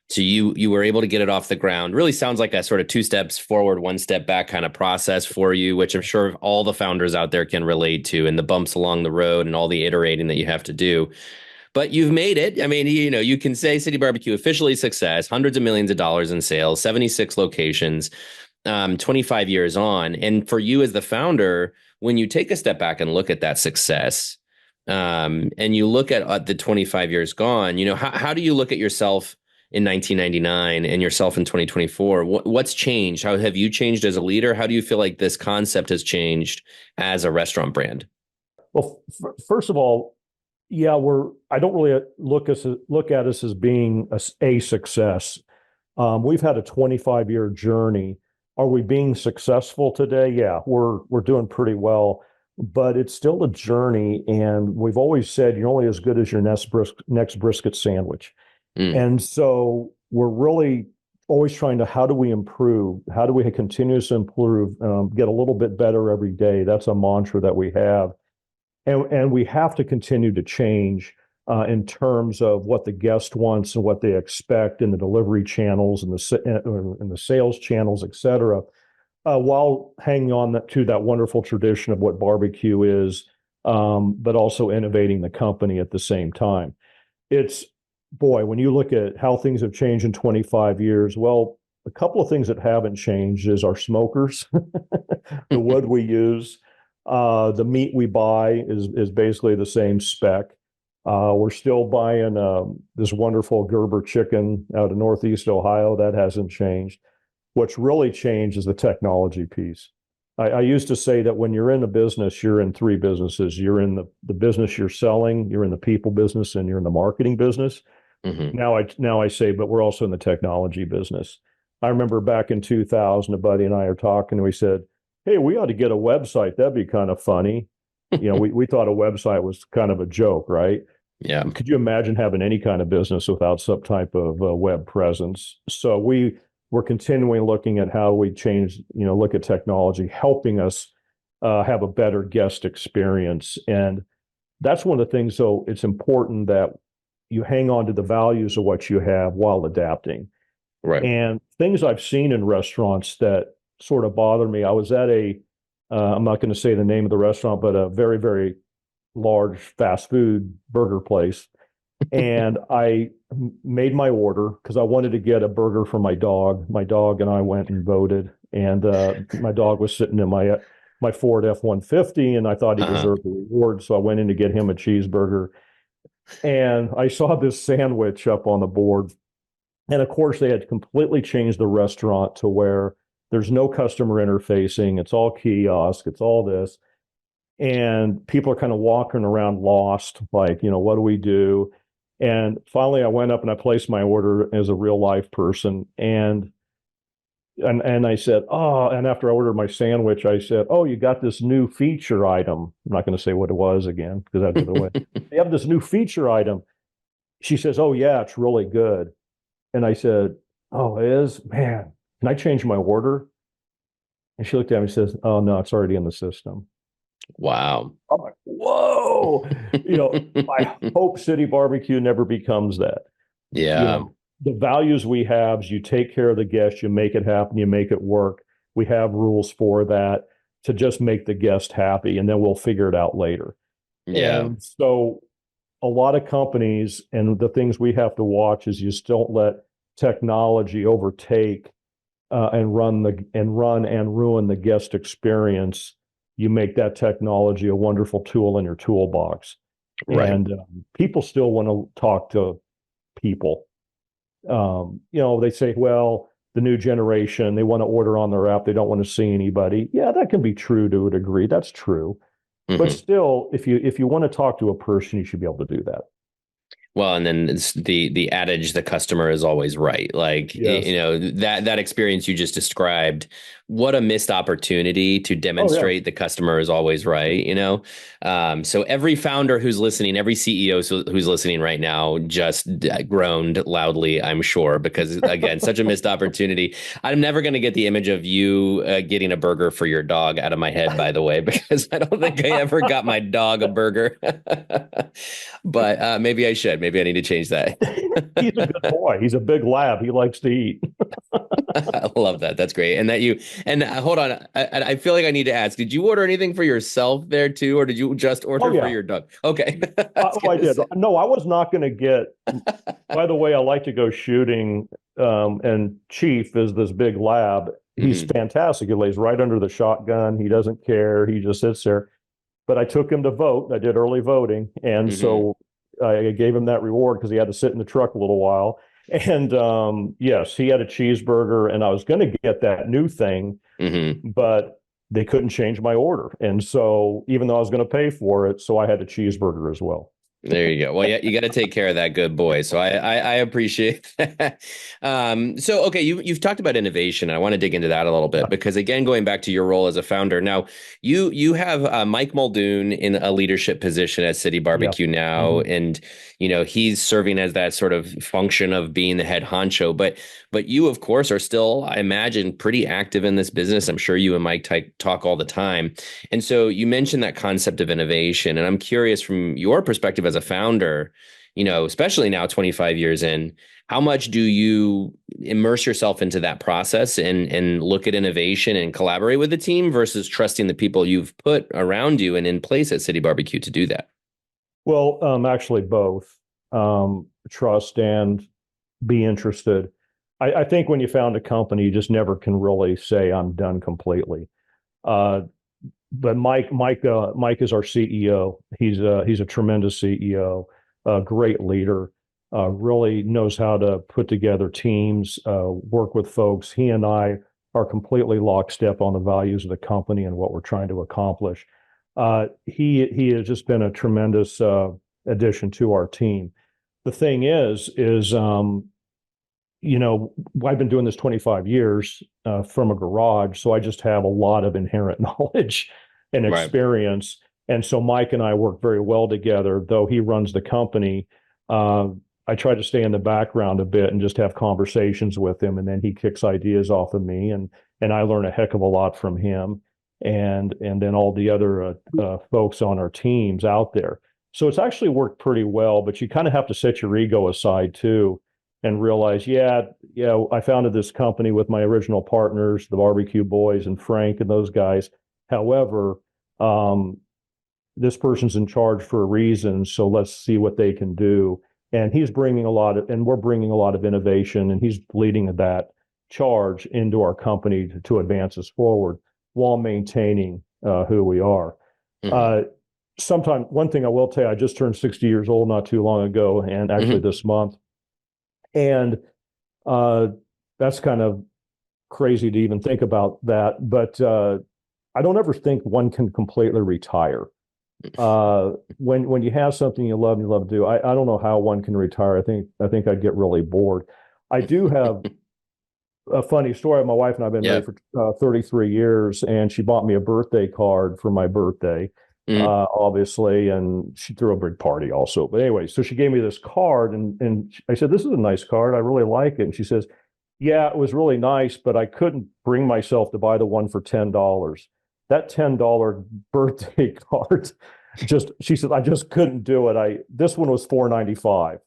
S2: So you were able to get it off the ground. Really sounds like a sort of 2 steps forward, 1 step back kind of process for you, which I'm sure all the founders out there can relate to, and the bumps along the road and all the iterating that you have to do. But you've made it. I mean, you can say City Barbeque officially success, hundreds of millions of dollars in sales, 76 locations, 25 years on. And for you as the founder, when you take a step back and look at that success, and you look at the 25 years gone, how do you look at yourself in 1999 and yourself in 2024? What's changed? How have you changed as a leader? How do you feel like this concept has changed as a restaurant brand?
S4: Well, first of all, yeah, I don't really look at us as being a success. We've had a 25-year journey. Are we being successful today? Yeah, we're doing pretty well, but it's still a journey. And we've always said you're only as good as your next brisket sandwich. And so we're really always trying to, how do we improve? How do we continuously improve, get a little bit better every day? That's a mantra that we have. And we have to continue to change in terms of what the guest wants and what they expect in the delivery channels and the sales channels, et cetera, while hanging on to that wonderful tradition of what barbecue is, but also innovating the company at the same time. Boy, when you look at how things have changed in 25 years, well, a couple of things that haven't changed is our smokers, the wood we use, the meat we buy is basically the same spec. We're still buying this wonderful Gerber chicken out of Northeast Ohio. That hasn't changed. What's really changed is the technology piece. I used to say that when you're in a business, you're in 3 businesses. You're in the business you're selling, you're in the people business, and you're in the marketing business. Now I say, but we're also in the technology business. I remember back in 2000, a buddy and I are talking, and we said, hey, we ought to get a website. That'd be kind of funny. We thought a website was kind of a joke, right?
S2: Yeah.
S4: Could you imagine having any kind of business without some type of web presence? So we're continuing looking at how we change, look at technology, helping us have a better guest experience. And that's one of the things, so it's important that you hang on to the values of what you have while adapting.
S2: Right.
S4: And things I've seen in restaurants that sort of bother me. I was at I'm not going to say the name of the restaurant, but a very, very large fast food burger place. And I made my order because I wanted to get a burger for my dog. My dog and I went and voted, and my dog was sitting in my Ford F-150, and I thought he deserved the reward. So I went in to get him a cheeseburger. And I saw this sandwich up on the board. And of course, they had completely changed the restaurant to where there's no customer interfacing. It's all kiosk. It's all this. And people are kind of walking around lost, like, what do we do? And finally, I went up and I placed my order as a real life person. And I said, and after I ordered my sandwich, I said, you got this new feature item. I'm not going to say what it was again, because I'd give it away. You have this new feature item. She says, oh, yeah, it's really good. And I said, oh, it is? Man, can I change my order? And she looked at me and says, oh, no, it's already in the system.
S2: Wow.
S4: I'm like, whoa. I hope City Barbeque never becomes that.
S2: Yeah.
S4: The values we have is you take care of the guest, you make it happen, you make it work. We have rules for that to just make the guest happy, and then we'll figure it out later.
S2: Yeah.
S4: And so a lot of companies, and the things we have to watch is you just don't let technology overtake and ruin the guest experience. You make that technology a wonderful tool in your toolbox.
S2: Right.
S4: And people still want to talk to people. They say, well, the new generation, they want to order on their app. They don't want to see anybody. Yeah, that can be true to a degree. That's true. But still, if you want to talk to a person, you should be able to do that.
S2: Well, and then it's the adage, the customer is always right. Like,
S4: Yes.
S2: that experience you just described, what a missed opportunity to demonstrate the customer is always right. So every founder who's listening, every CEO who's listening right now just groaned loudly, I'm sure, because again, such a missed opportunity. I'm never going to get the image of you getting a burger for your dog out of my head, by the way, because I don't think I ever got my dog a burger. But maybe I should. Maybe I need to change that.
S4: He's a good boy. He's a big lab. He likes to eat.
S2: I love that. That's great. And hold on. I feel like I need to ask, did you order anything for yourself there too? Or did you just order for your dog? Okay.
S4: I did. No, I was not going to get, by the way, I like to go shooting. And Chief is this big lab. He's fantastic. He lays right under the shotgun. He doesn't care. He just sits there. But I took him to vote. I did early voting. And so I gave him that reward because he had to sit in the truck a little while. And yes, he had a cheeseburger, and I was going to get that new thing, but they couldn't change my order. And so even though I was going to pay for it, so I had a cheeseburger as well.
S2: There you go. Well, yeah, you got to take care of that good boy. So I appreciate that. Okay, you've talked about innovation. I want to dig into that a little bit because, again, going back to your role as a founder, now you have Mike Muldoon in a leadership position at City Barbeque now, and he's serving as that sort of function of being the head honcho. But you, of course, are still, I imagine, pretty active in this business. I'm sure you and Mike talk all the time. And so you mentioned that concept of innovation, and I'm curious from your perspective as a founder, especially now 25 years in, how much do you immerse yourself into that process and look at innovation and collaborate with the team versus trusting the people you've put around you and in place at City Barbeque to do that?
S4: Well, actually both. Trust and be interested. I think when you found a company, you just never can really say I'm done completely. But Mike is our CEO. He's a tremendous CEO, a great leader, really knows how to put together teams, work with folks. He and I are completely lockstep on the values of the company and what we're trying to accomplish. He has just been a tremendous addition to our team. The thing is, I've been doing this 25 years from a garage, so I just have a lot of inherent knowledge and experience. Right. And so Mike and I work very well together, though he runs the company. I try to stay in the background a bit and just have conversations with him, and then he kicks ideas off of me, and I learn a heck of a lot from him, and then all the other folks on our teams out there. So it's actually worked pretty well, but you kind of have to set your ego aside too and realize, I founded this company with my original partners, the Barbecue Boys and Frank and those guys. However, this person's in charge for a reason, so let's see what they can do. And we're bringing a lot of innovation, and he's leading that charge into our company to advance us forward while maintaining who we are. One thing I will tell you, I just turned 60 years old not too long ago, and actually this month. And that's kind of crazy to even think about that. But I don't ever think one can completely retire. When you have something you love and you love to do, I don't know how one can retire. I think I'd get really bored. I do have a funny story. My wife and I have been married for 33 years, and she bought me a birthday card for my birthday. Obviously, and she threw a big party also. But anyway, so she gave me this card, and I said, "This is a nice card. I really like it." And she says, "Yeah, it was really nice, but I couldn't bring myself to buy the one for $10. That $10 birthday card, she said, I just couldn't do it. This one was $4.95.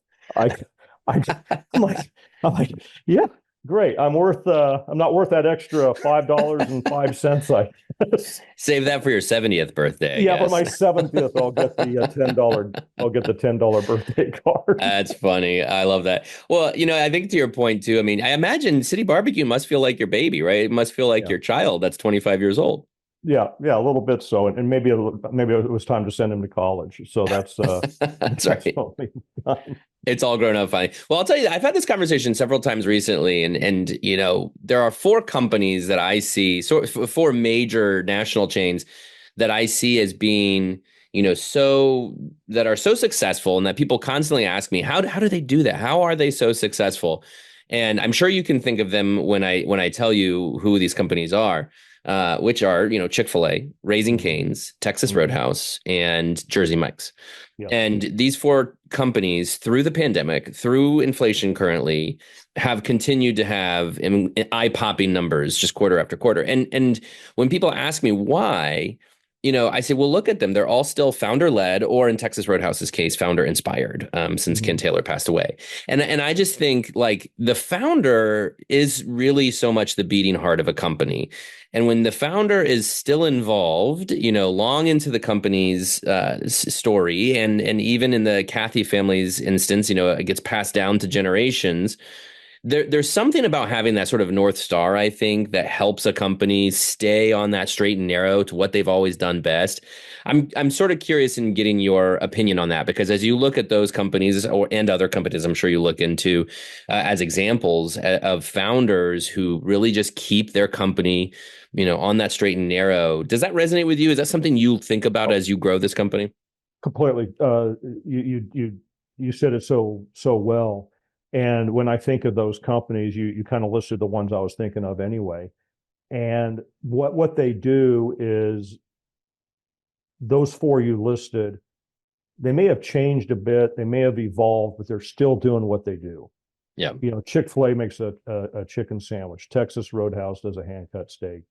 S4: I'm like, yeah, Great. I'm not worth that extra $5.05, I guess.
S2: Save that for your 70th birthday, I
S4: Yeah, but my
S2: guess.
S4: 70th, I'll get the $10 birthday card.
S2: That's funny. I love that. Well, I think to your point too, I mean, I imagine City Barbecue must feel like your baby, right? It must feel like
S4: Yeah.
S2: your child that's 25 years old.
S4: Yeah, a little bit so, and maybe it was time to send him to college. So that's
S2: That's
S4: that's
S2: right.
S4: totally fine.
S2: It's all grown up funny. Well, I'll tell you, I've had this conversation several times recently, and there are four companies that I see, so four major national chains that I see as being, so that are so successful, and that people constantly ask me, how do they do that? How are they so successful? And I'm sure you can think of them when I tell you who these companies are, which are, Chick-fil-A, Raising Cane's, Texas Roadhouse, and Jersey Mike's.
S4: Yeah.
S2: And these four companies, through the pandemic, through inflation currently, have continued to have eye-popping numbers just quarter after quarter. And when people ask me why, I say, well, look at them. They're all still founder-led, or in Texas Roadhouse's case, founder-inspired, since Ken Taylor passed away. And I just think, like, the founder is really so much the beating heart of a company. And when the founder is still involved, long into the company's story, and even in the Cathy family's instance, it gets passed down to generations. There's something about having that sort of North Star, I think, that helps a company stay on that straight and narrow to what they've always done best. I'm sort of curious in getting your opinion on that, because as you look at those companies and other companies, I'm sure you look into as examples of founders who really just keep their company, on that straight and narrow. Does that resonate with you? Is that something you think about as you grow this company?
S4: Completely. You said it so well. And when I think of those companies, you kind of listed the ones I was thinking of anyway. And what they do is, those four you listed, they may have changed a bit, they may have evolved, but they're still doing what they do.
S2: Yeah.
S4: Chick-fil-A makes a chicken sandwich. Texas Roadhouse does a hand-cut steak.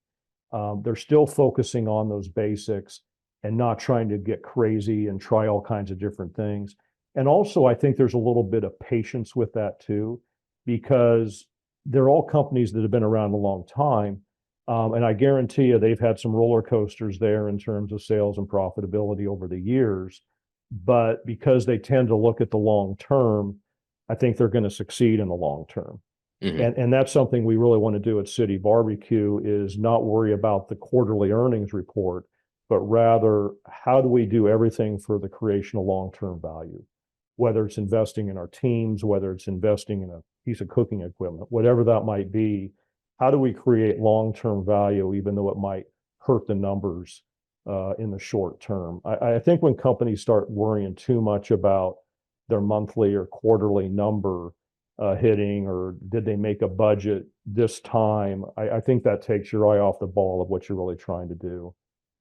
S4: They're still focusing on those basics and not trying to get crazy and try all kinds of different things. And also, I think there's a little bit of patience with that too, because they're all companies that have been around a long time. And I guarantee you, they've had some roller coasters there in terms of sales and profitability over the years. But because they tend to look at the long term, I think they're going to succeed in the long term.
S2: Mm-hmm.
S4: And that's something we really want to do at City Barbecue, is not worry about the quarterly earnings report, but rather, how do we do everything for the creation of long-term value? Whether it's investing in our teams, whether it's investing in a piece of cooking equipment, whatever that might be, how do we create long-term value, even though it might hurt the numbers in the short term? I think when companies start worrying too much about their monthly or quarterly number hitting, or did they make a budget this time, I think that takes your eye off the ball of what you're really trying to do.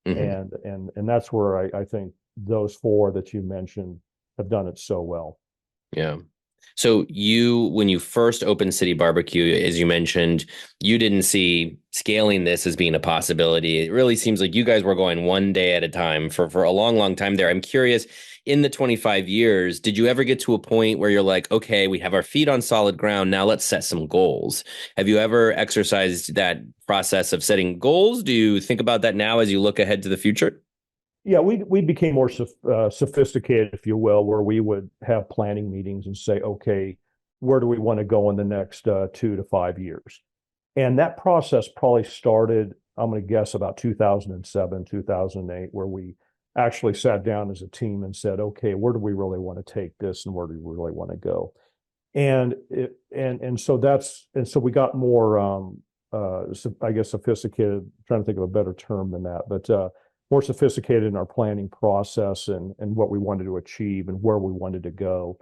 S4: And that's where I think those four that you mentioned have done it so well.
S2: Yeah. So when you first opened City Barbecue, as you mentioned, you didn't see scaling this as being a possibility. It really seems like you guys were going one day at a time for a long, long time there. I'm curious, in the 25 years, did you ever get to a point where you're like, okay, we have our feet on solid ground, now let's set some goals? Have you ever exercised that process of setting goals? Do you think about that now as you look ahead to the future?
S4: Yeah, we became more sophisticated, if you will, where we would have planning meetings and say, okay, where do we want to go in the next 2 to 5 years? And that process probably started, I'm going to guess, about 2007, 2008, where we actually sat down as a team and said, okay, where do we really want to take this, and where do we really want to go? And so we got more, I guess, sophisticated. I'm trying to think of a better term than that, but more sophisticated in our planning process and what we wanted to achieve and where we wanted to go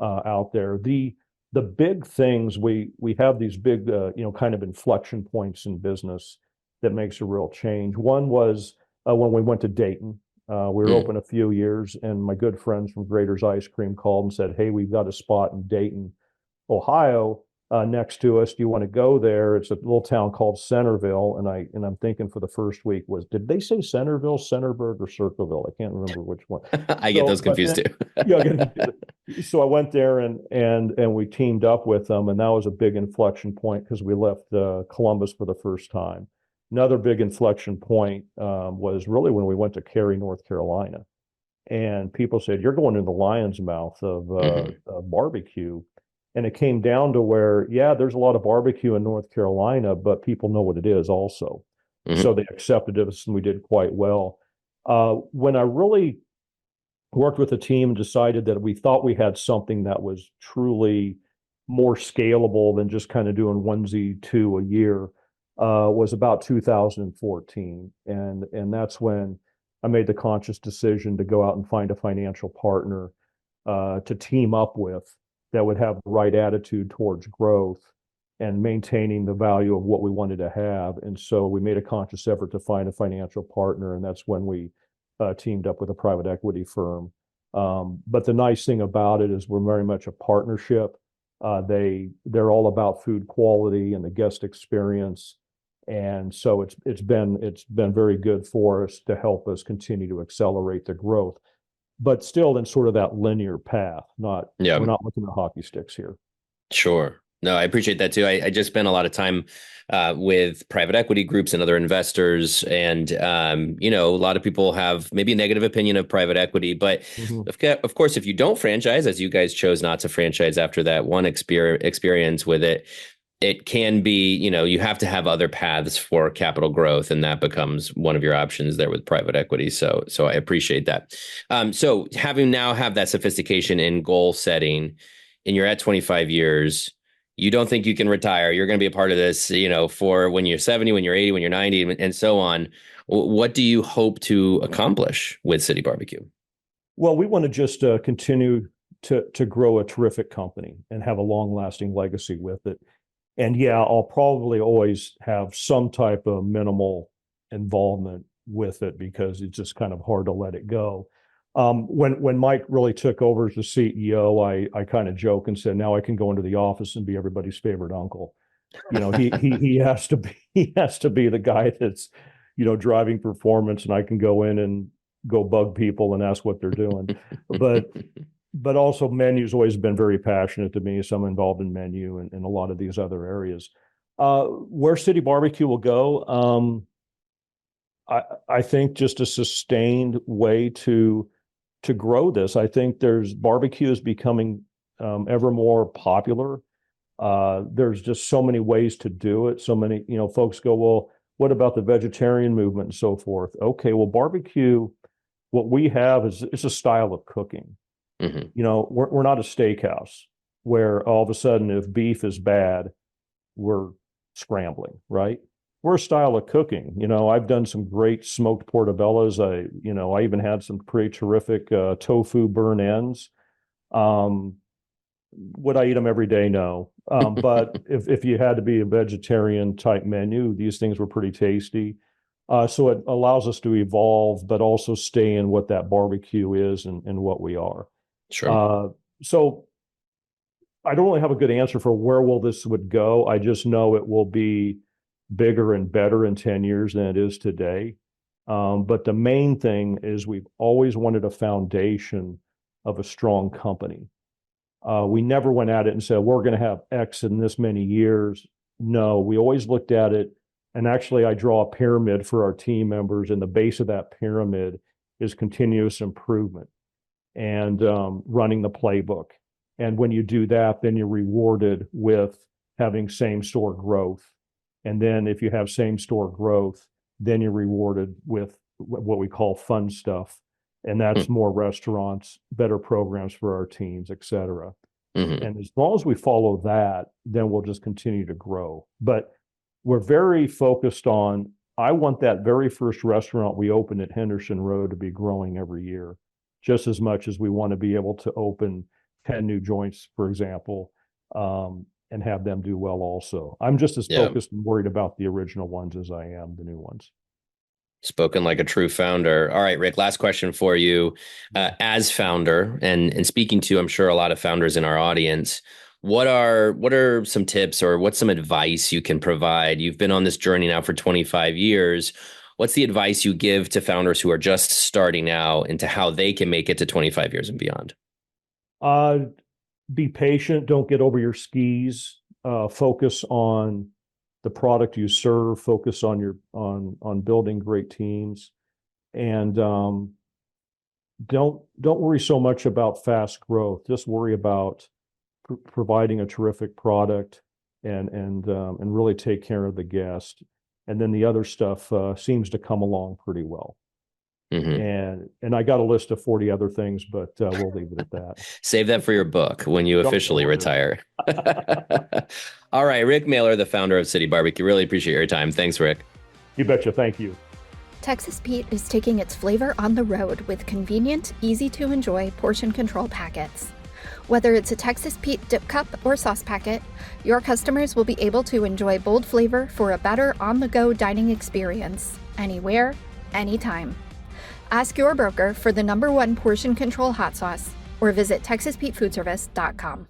S4: out there. The big things, we have these big kind of inflection points in business that makes a real change. One was when we went to Dayton. We were open a few years, and my good friends from Grader's Ice Cream called and said, hey, we've got a spot in Dayton, Ohio. next to us. Do you want to go there? It's a little town called Centerville. And I'm thinking for the first week did they say Centerville, Centerburg, or Circleville? I can't remember which one.
S2: I get those confused too.
S4: Yeah, so I went there and we teamed up with them, and that was a big inflection point because we left Columbus for the first time. Another big inflection point was really when we went to Cary, North Carolina, and people said, "You're going to the lion's mouth of barbecue." And it came down to where, yeah, there's a lot of barbecue in North Carolina, but people know what it is also. So they accepted us, and we did quite well. When I really worked with the team and decided that we thought we had something that was truly more scalable than just kind of doing onesie two a year, was about 2014. And that's when I made the conscious decision to go out and find a financial partner to team up with that would have the right attitude towards growth and maintaining the value of what we wanted to have. And so we made a conscious effort to find a financial partner, and that's when we teamed up with a private equity firm. But the nice thing about it is we're very much a partnership. They're all about food quality and the guest experience. And so it's been very good for us to help us continue to accelerate the growth, but still in sort of that linear path. We're not looking at hockey sticks here.
S2: Sure. No, I appreciate that too. I just spent a lot of time with private equity groups and other investors. And, a lot of people have maybe a negative opinion of private equity. But of course, if you don't franchise, as you guys chose not to franchise after that one experience with it, it can be, you have to have other paths for capital growth, and that becomes one of your options there with private equity. So I appreciate that. So having now have that sophistication in goal setting, and you're at 25 years, you don't think you can retire. You're going to be a part of this, for when you're 70, when you're 80, when you're 90, and so on. What do you hope to accomplish with City Barbeque?
S4: Well, we want to just continue to grow a terrific company and have a long-lasting legacy with it. And yeah, I'll probably always have some type of minimal involvement with it because it's just kind of hard to let it go. When Mike really took over as the CEO, I kind of joke and said, now I can go into the office and be everybody's favorite uncle. He has to be the guy that's, driving performance, and I can go in and go bug people and ask what they're doing. But also menu's always been very passionate to me. So I'm involved in menu and a lot of these other areas. Where City Barbeque will go, I think just a sustained way to grow this. I think barbecue is becoming ever more popular. There's just so many ways to do it. So many, folks go, well, what about the vegetarian movement and so forth? Okay, well, barbecue, what we have is a style of cooking. We're not a steakhouse where all of a sudden if beef is bad, we're scrambling, right? We're a style of cooking. I've done some great smoked portobellos. I even had some pretty terrific tofu burn ends. Would I eat them every day? No. But if you had to be a vegetarian type menu, these things were pretty tasty. So it allows us to evolve, but also stay in what that barbecue is and what we are.
S2: Sure.
S4: So I don't really have a good answer for where will this would go. I just know it will be bigger and better in 10 years than it is today. But the main thing is we've always wanted a foundation of a strong company. We never went at it and said, we're going to have X in this many years. No, we always looked at it. And actually, I draw a pyramid for our team members, and the base of that pyramid is continuous improvement and running the playbook. And when you do that, then you're rewarded with having same store growth. And then if you have same store growth, then you're rewarded with what we call fun stuff. And that's more restaurants, better programs for our teams, et cetera. And as long as we follow that, then we'll just continue to grow. But we're very focused on, I want that very first restaurant we opened at Henderson Road to be growing every year, just as much as we want to be able to open 10 new joints, for example, and have them do well also. I'm just as focused and worried about the original ones as I am the new ones.
S2: Spoken like a true founder. All right, Rick, last question for you. As founder and speaking to, I'm sure, a lot of founders in our audience, What are some tips or what's some advice you can provide? You've been on this journey now for 25 years. What's the advice you give to founders who are just starting out into how they can make it to 25 years and beyond?
S4: Be patient. Don't get over your skis. Focus on the product you serve. Focus on on building great teams, and don't worry so much about fast growth. Just worry about providing a terrific product and really take care of the guest. And then the other stuff seems to come along pretty well. Mm-hmm. And I got a list of 40 other things, but we'll leave it at that.
S2: Save that for your book when you officially retire. All right, Rick Malir, the founder of City Barbeque. Really appreciate your time. Thanks, Rick.
S4: You betcha. Thank you.
S1: Texas Pete is taking its flavor on the road with convenient, easy-to-enjoy portion control packets. Whether it's a Texas Pete dip cup or sauce packet, your customers will be able to enjoy bold flavor for a better on-the-go dining experience, anywhere, anytime. Ask your broker for the #1 portion control hot sauce or visit TexasPeteFoodService.com.